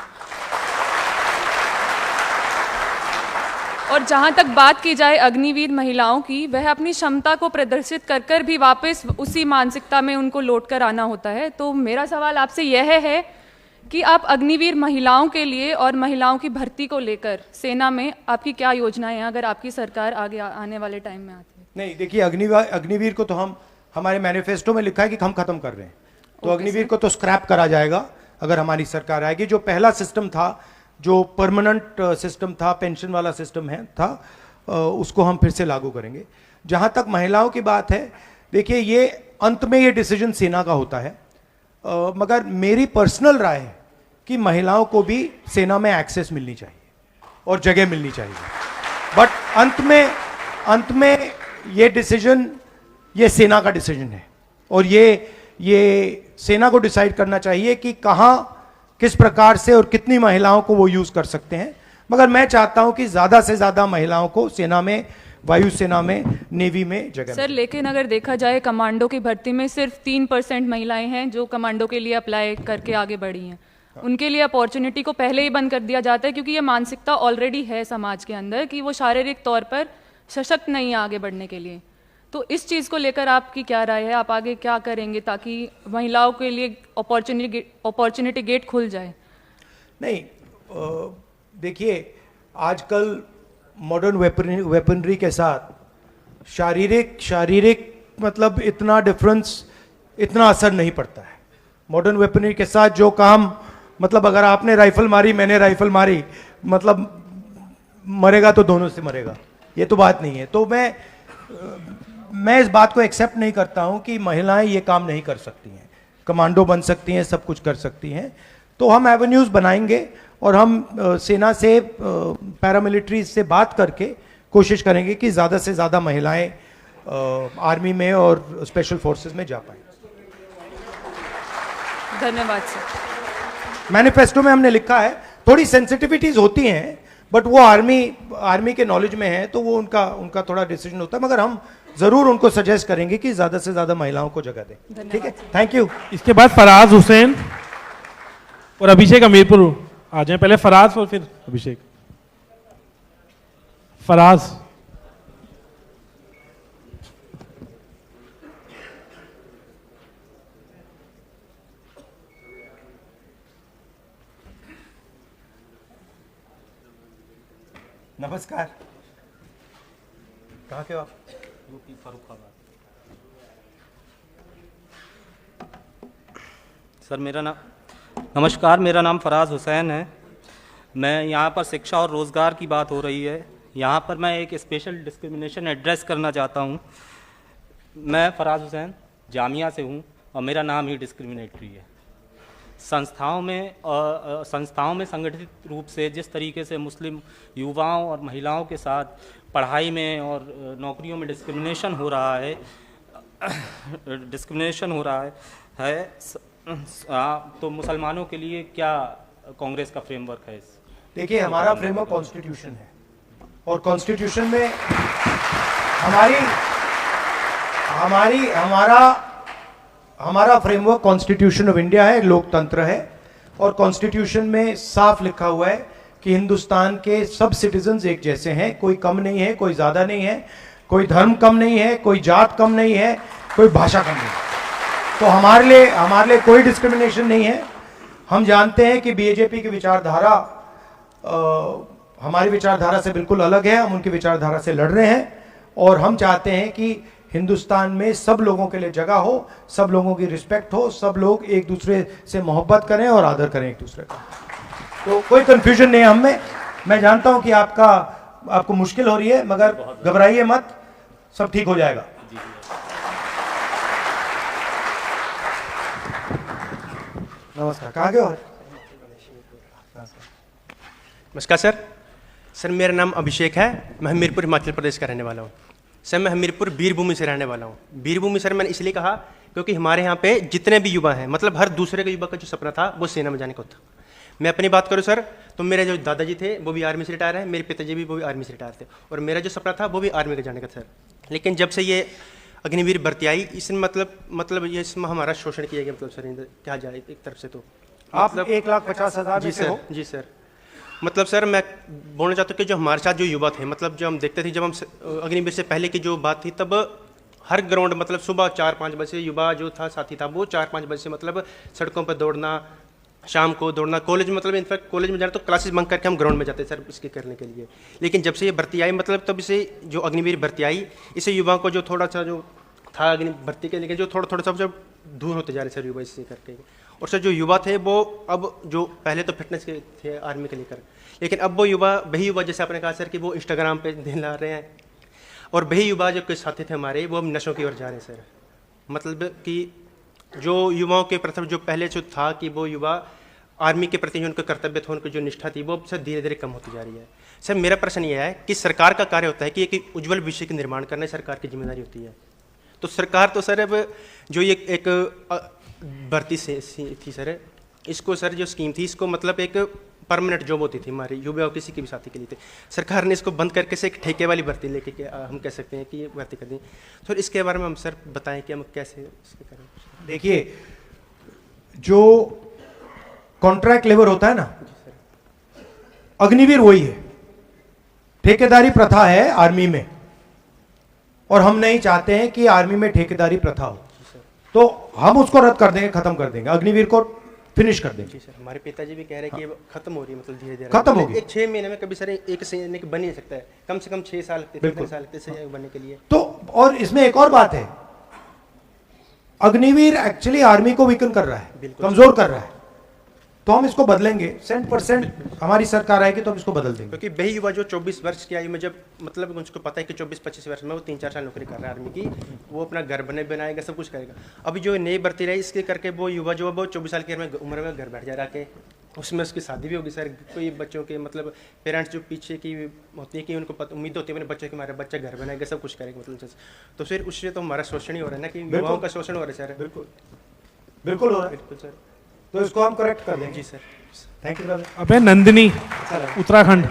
और जहाँ तक बात की जाए अग्निवीर महिलाओं की, वह अपनी क्षमता को प्रदर्शित कर कर भी वापस उसी मानसिकता में उनको लौट कर आना होता है। तो मेरा सवाल आपसे यह है कि आप अग्निवीर महिलाओं के लिए और महिलाओं की भर्ती को लेकर सेना में आपकी क्या योजनाएं हैं, अगर आपकी सरकार आगे आने वाले टाइम में आती है? नहीं, देखिए, अग्निवीर को तो हम हमारे मैनिफेस्टो में लिखा है कि हम खत्म कर रहे हैं। तो अग्निवीर को तो स्क्रैप करा जाएगा अगर हमारी सरकार आएगी। जो पहला सिस्टम था, जो परमानेंट सिस्टम था, पेंशन वाला सिस्टम था, उसको हम फिर से लागू करेंगे। जहाँ तक महिलाओं की बात है, देखिए, ये अंत में ये डिसीजन सेना का होता है, मगर मेरी पर्सनल राय है कि महिलाओं को भी सेना में एक्सेस मिलनी चाहिए और जगह मिलनी चाहिए। बट अंत में ये डिसीजन, ये सेना का डिसीजन है और ये सेना को डिसाइड करना चाहिए कि कहाँ, किस प्रकार से और कितनी महिलाओं को वो यूज कर सकते हैं। मगर मैं चाहता हूं कि ज्यादा से ज्यादा महिलाओं को सेना में, वायुसेना में, नेवी में जगह सर, लेकिन अगर देखा जाए कमांडो की भर्ती में सिर्फ 3% महिलाएं हैं जो कमांडो के लिए अप्लाई करके आगे बढ़ी हैं। उनके लिए अपॉर्चुनिटी को पहले ही बंद कर दिया जाता है, क्योंकि ये मानसिकता ऑलरेडी है समाज के अंदर कि वो शारीरिक तौर पर सशक्त नहीं है आगे बढ़ने के लिए। तो इस चीज़ को लेकर आपकी क्या राय है? आप आगे क्या करेंगे ताकि महिलाओं के लिए अपॉर्चुनिटी गेट खुल जाए? नहीं, देखिए, आजकल मॉडर्न वेपनरी के साथ शारीरिक मतलब इतना डिफरेंस, इतना असर नहीं पड़ता है। मॉडर्न वेपनरी के साथ जो काम, मतलब अगर आपने राइफल मारी, मैंने राइफल मारी, मतलब मरेगा तो दोनों से मरेगा, ये तो बात नहीं है। तो मैं इस बात को एक्सेप्ट नहीं करता हूं कि महिलाएं ये काम नहीं कर सकती हैं, कमांडो बन सकती हैं, सब कुछ कर सकती हैं। तो हम एवेन्यूज बनाएंगे और हम सेना से, पैरामिलिट्री से बात करके कोशिश करेंगे कि ज़्यादा से ज़्यादा महिलाएं आर्मी में और स्पेशल फोर्सेस में जा पाएं। धन्यवाद सर। मैनिफेस्टो में हमने लिखा है, थोड़ी सेंसिटिविटीज होती हैं, बट वो आर्मी के नॉलेज में है, तो वो उनका थोड़ा डिसीजन होता है, मगर हम जरूर उनको सजेस्ट करेंगे कि ज्यादा से ज्यादा महिलाओं को जगह दें। ठीक है, थैंक यू। इसके बाद फराज हुसैन और अभिषेक अमीरपुर आ जाएं। पहले फराज और फिर अभिषेक। फराज। नमस्कार, कहाँ के हो आप? यूपी फर्रुखाबाद। सर नमस्कार, मेरा नाम फराज हुसैन है। मैं यहाँ पर शिक्षा और रोज़गार की बात हो रही है, यहाँ पर मैं एक स्पेशल डिस्क्रिमिनेशन एड्रेस करना चाहता हूँ। मैं फराज हुसैन जामिया से हूँ और मेरा नाम ही डिस्क्रिमिनेटरी है। संस्थाओं में संगठित रूप से जिस तरीके से मुस्लिम युवाओं और महिलाओं के साथ पढ़ाई में और नौकरियों में डिस्क्रिमिनेशन हो रहा है, तो मुसलमानों के लिए क्या कांग्रेस का फ्रेमवर्क है? देखिए, हमारा फ्रेमवर्क कॉन्स्टिट्यूशन है और कॉन्स्टिट्यूशन में हमारा फ्रेमवर्क कॉन्स्टिट्यूशन ऑफ इंडिया है, लोकतंत्र है। और कॉन्स्टिट्यूशन में साफ लिखा हुआ है कि हिंदुस्तान के सब सिटीजन्स एक जैसे हैं, कोई कम नहीं है, कोई ज़्यादा नहीं है, कोई धर्म कम नहीं है, कोई जात कम नहीं है, कोई भाषा कम नहीं है। तो हमारे लिए कोई डिस्क्रिमिनेशन नहीं है। हम जानते हैं कि बीजेपी की विचारधारा हमारी विचारधारा से बिल्कुल अलग है, हम उनकी विचारधारा से लड़ रहे हैं और हम चाहते हैं कि हिंदुस्तान में सब लोगों के लिए जगह हो, सब लोगों की रिस्पेक्ट हो, सब लोग एक दूसरे से मोहब्बत करें और आदर करें एक दूसरे का। तो कोई कंफ्यूजन नहीं है हम में। मैं जानता हूं कि आपको मुश्किल हो रही है, मगर घबराइए मत, सब ठीक हो जाएगा। नमस्कार, कहाँ गए हो? नमस्कार सर, मेरा नाम अभिषेक है। मैं हमीरपुर हिमाचल प्रदेश का रहने वाला हूँ। सर, मैं हमीरपुर वीरभूमि से रहने वाला हूँ। वीरभूमि सर मैंने इसलिए कहा क्योंकि हमारे यहाँ पे जितने भी युवा हैं, मतलब हर दूसरे के युवा का जो सपना था वो सेना में जाने का था। मैं अपनी बात करूँ सर, तो मेरे जो दादाजी थे वो भी आर्मी से रिटायर हैं, मेरे पिताजी भी वो भी आर्मी से रिटायर थे, और मेरा जो सपना था वो भी आर्मी के जाने का था। लेकिन जब से ये अग्निवीर भर्ती आई, इसमें मतलब ये इसमें हमारा शोषण किया गया, मतलब सर क्या जाए एक तरफ से तो आप 1,50,000 जी में से हो? सर, जी सर। मतलब सर मैं बोलना चाहता हूँ कि जो हमारे साथ जो युवा थे, मतलब जो हम देखते थे, जब हम अग्निवीर से पहले की जो बात थी, तब हर ग्राउंड मतलब सुबह 4-5 बजे युवा जो था साथी था वो 4-5 बजे से मतलब सड़कों पर दौड़ना, शाम को दौड़ना, कॉलेज मतलब इनफैक्ट कॉलेज में जाना तो क्लासेस बंक करके हम ग्राउंड में जाते सर इसके करने के लिए। लेकिन जब से ये भर्ती आई, मतलब तब से जो अग्निवीर भर्ती आई, इससे युवाओं को जो थोड़ा सा जो था अग्नि भर्ती के लिए जो थोड़ा सा जब दूर होते जा रहे सर युवा इससे करके। और सर जो युवा थे वो अब जो पहले तो फिटनेस के थे आर्मी के लेकर, लेकिन अब वो युवा वही युवा जैसे आपने कहा सर कि वो इंस्टाग्राम पे ध्यान ला रहे हैं, और वही युवा जो कुछ साथी थे हमारे वो अब नशों की ओर जा रहे हैं सर। मतलब कि जो युवाओं के प्रथम जो पहले जो था कि वो युवा आर्मी के प्रति जो उनका कर्तव्य था, उनकी जो निष्ठा थी वो सर धीरे धीरे कम होती जा रही है। सर मेरा प्रश्न यह है कि सरकार का कार्य होता है कि एक उज्ज्वल भविष्य का निर्माण करना सरकार की जिम्मेदारी होती है, तो सरकार तो सर अब जो ये एक भर्ती से थी सर, इसको सर जो स्कीम थी इसको मतलब एक परमानेंट जॉब होती थी हमारी युवा किसी के भी साथी के लिए थे, सरकार ने इसको बंद करके से एक ठेके वाली भर्ती लेके हम कह सकते हैं कि ये भर्ती कर दी। तो इसके बारे में हम सर बताएं कि हम कैसे इसके करें। देखिए, जो कॉन्ट्रैक्ट लेबर होता है ना, अग्निवीर वही है। ठेकेदारी प्रथा है आर्मी में, और हम नहीं चाहते हैं कि आर्मी में ठेकेदारी प्रथा हो, तो हम उसको रद्द कर देंगे, खत्म कर देंगे, अग्निवीर को फिनिश कर देंगे। जी सर, हमारे पिताजी भी कह रहे हैं कि ये खत्म हो रही है, मतलब धीरे धीरे खत्म होगी। एक 6 महीने में कभी सर एक सैनिक बन ही नहीं सकता है, कम से कम 6 साल लगते, 3 साल लगते सैनिक बनने के लिए। तो और इसमें एक और बात है, अग्निवीर एक्चुअली आर्मी को वीकन कर रहा है, कमजोर कर रहा है, तो हम इसको बदलेंगे। 100% हमारी सरकार आएगी तो हम इसको बदल देंगे। क्योंकि वही युवा जो 24 वर्ष की आयु में जब मतलब उसको पता है कि 24-25 वर्ष में वो 3-4 साल नौकरी कर रहा है आर्मी की, वो अपना घर बनाएगा, सब कुछ करेगा। अभी जो नई भर्ती रही इसके करके वो युवा जो है वो 24 साल की उम्र में घर बैठ जा रहा है, उसमें उसकी शादी भी होगी सर। कोई बच्चों के मतलब पेरेंट्स जो पीछे की होती है कि उनको उम्मीद होती है अपने बच्चों की, हमारे बच्चा घर बनाएगा, सब कुछ करेगा, मतलब तो फिर उससे तो हमारा शोषण ही हो रहा है ना, कि युवाओं का शोषण हो रहा है सर। बिल्कुल बिल्कुल हो रहा है, बिल्कुल सर, तो इसको हम करेक्ट कर देंगे। जी सर, थैंक यू ब्रदर। अबे नंदिनी, उत्तराखंड।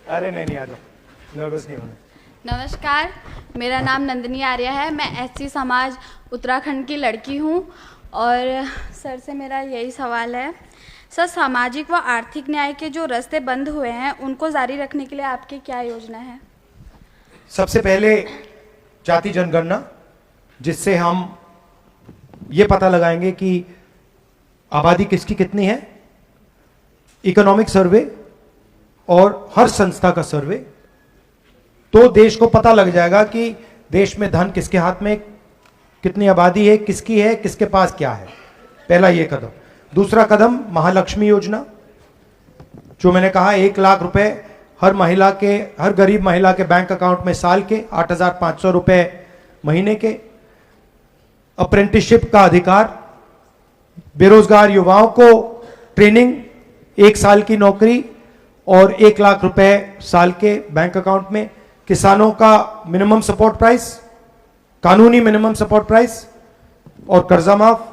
अरे नहीं आ जाओ, नर्वस नहीं होना। नमस्कार, मेरा नाम नंदिनी आर्य है। मैं एससी समाज उत्तराखंड की लड़की हूँ और सर से मेरा यही सवाल है, सर सामाजिक व आर्थिक न्याय के जो रास्ते बंद हुए हैं उनको जारी रखने के लिए आपकी क्या योजना है? सबसे पहले जाति जनगणना, जिससे हम ये पता लगाएंगे कि आबादी किसकी कितनी है, इकोनॉमिक सर्वे और हर संस्था का सर्वे, तो देश को पता लग जाएगा कि देश में धन किसके हाथ में, कितनी आबादी है, किसके पास क्या है। पहला ये कदम। दूसरा कदम महालक्ष्मी योजना, जो मैंने कहा 1 लाख रुपए हर गरीब महिला के बैंक अकाउंट में साल के, 8,500 रुपए महीने के। अप्रेंटिसशिप का अधिकार, बेरोजगार युवाओं को ट्रेनिंग, 1 साल की नौकरी और 1 लाख रुपए साल के बैंक अकाउंट में। किसानों का मिनिमम सपोर्ट प्राइस, कानूनी मिनिमम सपोर्ट प्राइस और कर्जा माफ,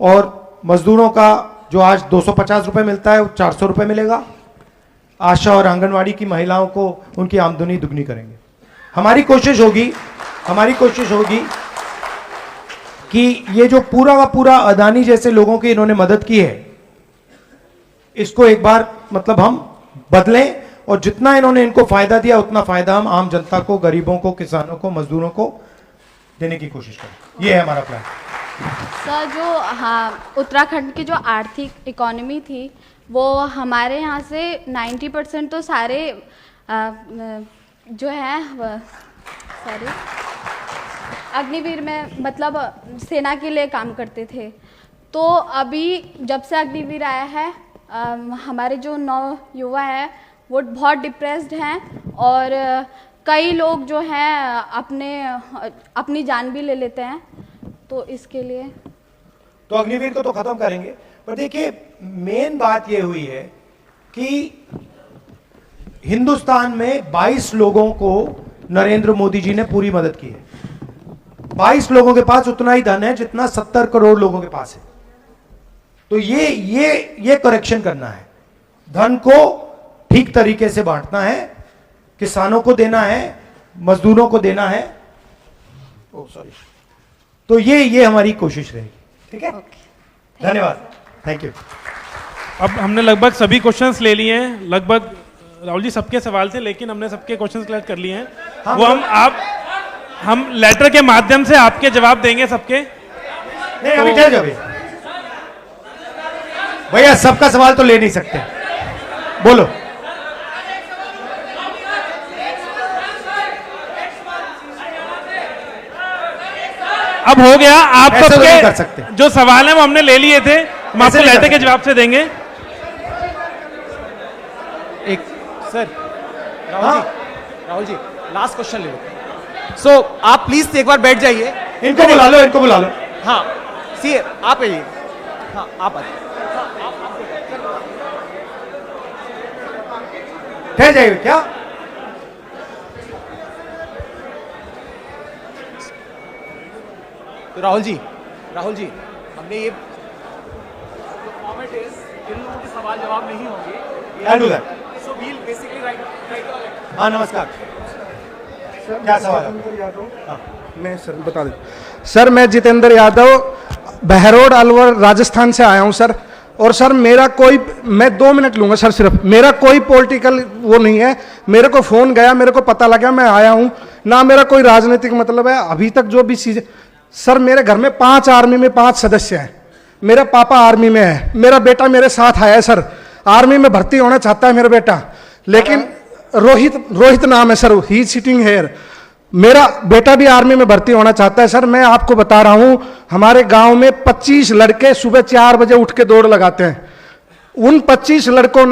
और मजदूरों का जो आज 250 रुपए मिलता है वो 400 रुपए मिलेगा। आशा और आंगनवाड़ी की महिलाओं को उनकी आमदनी दुगनी करेंगे। हमारी कोशिश होगी कि ये जो पूरा का पूरा अदानी जैसे लोगों की इन्होंने मदद की है, इसको एक बार मतलब हम बदलें, और जितना इन्होंने इनको फायदा दिया उतना फायदा हम आम जनता को, गरीबों को, किसानों को, मजदूरों को देने की कोशिश करें। ये है हमारा प्लान। सर जो उत्तराखंड की जो आर्थिक इकोनॉमी थी वो हमारे यहाँ से 90% तो सारे जो है सारे अग्निवीर में मतलब सेना के लिए काम करते थे। तो अभी जब से अग्निवीर आया है हमारे जो नौ युवा हैं वो बहुत डिप्रेस्ड हैं, और कई लोग जो हैं अपनी जान भी ले लेते हैं। तो इसके लिए तो अग्निवीर को तो खत्म करेंगे, पर देखिए मेन बात यह हुई है कि हिंदुस्तान में 22 लोगों को नरेंद्र मोदी जी ने पूरी मदद की है। 22 लोगों के पास उतना ही धन है जितना 70 करोड़ लोगों के पास है। तो ये करेक्शन करना है, धन को ठीक तरीके से बांटना है, किसानों को देना है, मजदूरों को देना है। तो ये हमारी कोशिश रहेगी। ठीक है, धन्यवाद, थैंक यू। अब हमने लगभग सभी क्वेश्चंस ले लिए हैं, लगभग राहुल जी सबके सवाल थे, लेकिन हमने सबके क्वेश्चंस कलेक्ट कर लिए हैं। वो हम लेटर के माध्यम से आपके जवाब देंगे सबके। नहीं, अभी ठहर जाओ भैया, सबका सवाल तो ले नहीं सकते, बोलो। अब हो गया, आप ऐसे तो नहीं कर सबके सकते। जो सवाल हैं वो हमने ले लिए थे, हम आपको नहीं कर लेटर के सकते। जवाब से देंगे। एक sir, Rahul ji last question ले लो। सो आप प्लीज एक बार बैठ जाइए। इनको बुला लो, इनको बुला लो। हाँ सी आप आइए। हाँ आप आइए। ठहर जाइए क्या? तो राहुल जी हमने ये फॉर्मेट इज इन लोगों के सवाल जवाब नहीं होंगे। I'll do that. So we'll basically write. हाँ नमस्कार, क्या सवाल है? मैं सर बता दें। सर मैं जितेंद्र यादव बहरोड अलवर राजस्थान से आया हूं सर। और सर मेरा कोई, मैं 2 मिनट लूंगा सर सिर्फ, मेरा कोई पॉलिटिकल वो नहीं है। मेरे को फोन गया, मेरे को पता लगा, मैं आया हूं, ना मेरा कोई राजनीतिक मतलब है। अभी तक जो भी चीजें, सर मेरे घर में 5 आर्मी में 5 सदस्य हैं। मेरा पापा आर्मी में है, मेरा बेटा मेरे साथ आया है सर, आर्मी में भर्ती होना चाहता है मेरा बेटा, लेकिन रोहित नाम है सर, ही सिटिंग हेयर। मेरा बेटा भी आर्मी में भर्ती होना चाहता है सर। मैं आपको बता रहा हूं, हमारे गांव में 25 लड़के सुबह 4 बजे उठ के दौड़ लगाते हैं। उन 25 लड़कों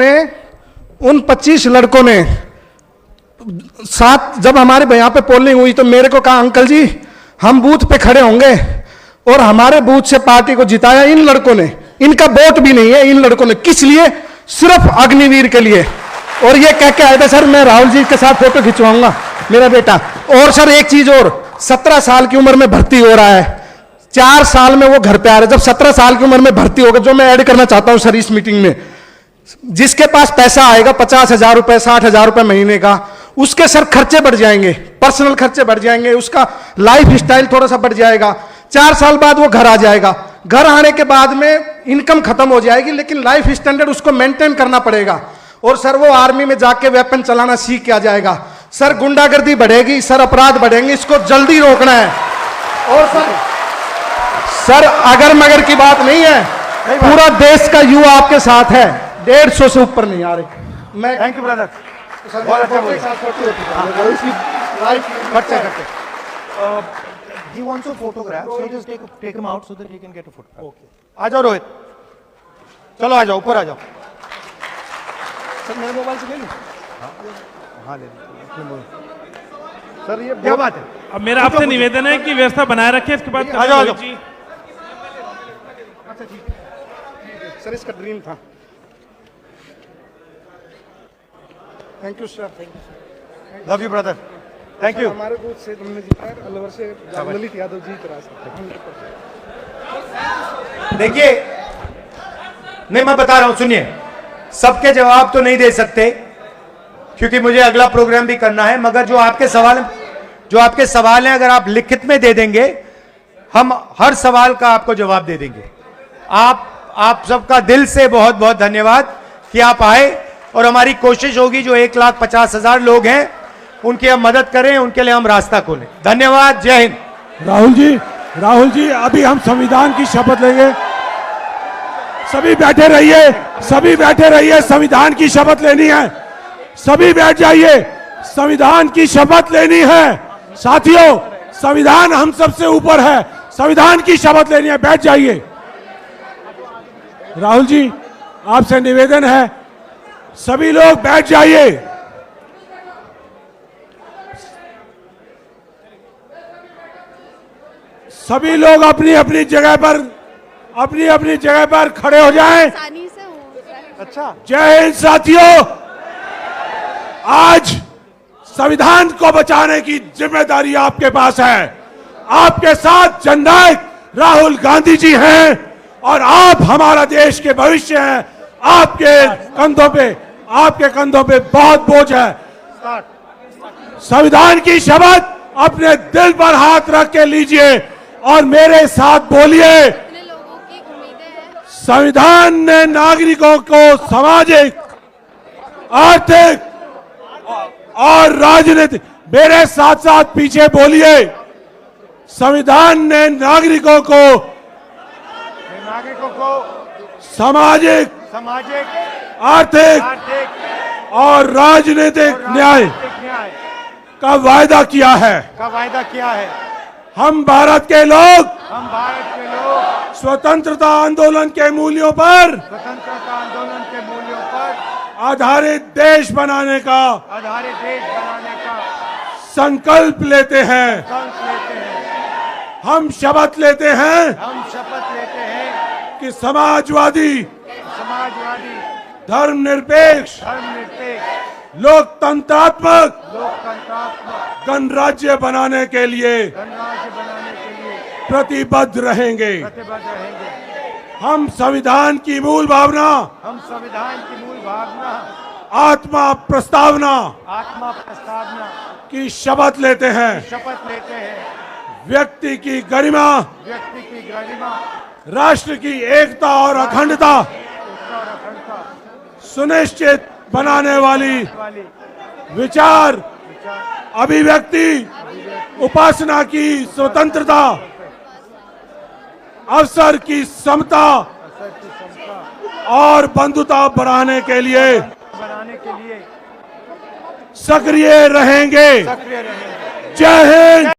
ने साथ, जब हमारे यहाँ पे पोलिंग हुई तो मेरे को कहा अंकल जी हम बूथ पे खड़े होंगे, और हमारे बूथ से पार्टी को जिताया इन लड़कों ने। इनका वोट भी नहीं है इन लड़कों ने, किस लिए? सिर्फ अग्निवीर के लिए। और ये कह के आया था सर मैं राहुल जी के साथ फोटो खिंचवाऊंगा मेरा बेटा। और सर एक चीज और, 17 साल की उम्र में भर्ती हो रहा है, 4 साल में वो घर पे आ रहा है। जब 17 साल की उम्र में भर्ती होगा, जो मैं ऐड करना चाहता हूं सर इस मीटिंग में, जिसके पास पैसा आएगा 50,000 रुपए 60,000 रुपए महीने का, उसके सर खर्चे बढ़ जाएंगे, पर्सनल खर्चे बढ़ जाएंगे, उसका लाइफ स्टाइल थोड़ा सा बढ़ जाएगा। 4 साल बाद वो घर आ जाएगा, घर आने के बाद में इनकम खत्म हो जाएगी, लेकिन लाइफ स्टैंडर्ड उसको मेंटेन करना पड़ेगा। और सर वो आर्मी में जाके वेपन चलाना सीख के आ जाएगा। सर गुंडागर्दी बढ़ेगी, सर अपराध बढ़ेंगे, इसको जल्दी रोकना है। और सर अगर मगर की बात नहीं है, पूरा देश का युवा आपके साथ है, 150 से ऊपर नहीं आ रहे। मैं थैंक यू ब्रदर, बहुत अच्छा बोले। He wants a photograph, so just take him out so that he can get a photograph. Okay. आ जाओ रोहित, चलो आ जाओ, ऊपर आ जाओ। सर मेरे मोबाइल से ले लूं? हाँ ले लो सर। ये क्या बात है? अब मेरा आपसे निवेदन है कि व्यवस्था बनाए रखें, इसके बाद आ जाओ, आ जाओ। जी अच्छा ठीक है सर, इसका ड्रीम था। Thank you sir, thank you. Love you brother, thank you. हमारे बूथ से तुमने जीता है, अलवर से ललित यादव जीत रहा है। देखिए, नहीं मैं बता रहा हूं, सुनिए, सबके जवाब तो नहीं दे सकते क्योंकि मुझे अगला प्रोग्राम भी करना है, मगर जो आपके सवाल हैं अगर आप लिखित में दे देंगे, हम हर सवाल का आपको जवाब दे देंगे। आप सबका दिल से बहुत बहुत धन्यवाद कि आप आए, और हमारी कोशिश होगी जो 1,50,000 लोग हैं उनकी हम मदद करें, उनके लिए हम रास्ता खोलें। धन्यवाद, जय हिंद। राहुल जी अभी हम संविधान की शपथ लेंगे। सभी बैठे रहिए, संविधान की शपथ लेनी है। सभी बैठ जाइए, संविधान की शपथ लेनी है साथियों। संविधान हम सबसे ऊपर है, संविधान की शपथ लेनी है, बैठ जाइए। राहुल जी आपसे निवेदन है, सभी लोग बैठ जाइए। सभी लोग अपनी अपनी जगह पर खड़े हो जाएं। अच्छा जय हिंद साथियों। आज संविधान को बचाने की जिम्मेदारी आपके पास है। आपके साथ जननायक राहुल गांधी जी हैं और आप हमारा देश के भविष्य हैं। आपके कंधों पे बहुत बोझ है। संविधान की शपथ अपने दिल पर हाथ रख के लीजिए और मेरे साथ बोलिए। संविधान ने नागरिकों को सामाजिक, आर्थिक और राजनीतिक, मेरे साथ साथ पीछे बोलिए। संविधान ने नागरिकों को सामाजिक, आर्थिक और राजनीतिक न्याय का वायदा किया है। हम भारत के लोग स्वतंत्रता आंदोलन के मूल्यों पर आधारित देश बनाने का संकल्प लेते हैं। हम शपथ लेते हैं कि समाजवादी, धर्मनिरपेक्ष, लोकतंत्रात्मक गणराज्य बनाने के लिए प्रतिबद्ध रहेंगे। हम संविधान की मूल भावना, आत्मा प्रस्तावना की शपथ लेते हैं। व्यक्ति की गरिमा, राष्ट्र की एकता और अखंडता सुनिश्चित बनाने वाली विचार, अभिव्यक्ति, उपासना की स्वतंत्रता, अवसर की समता और बंधुता बढ़ाने के लिए सक्रिय रहेंगे। जय हिंद।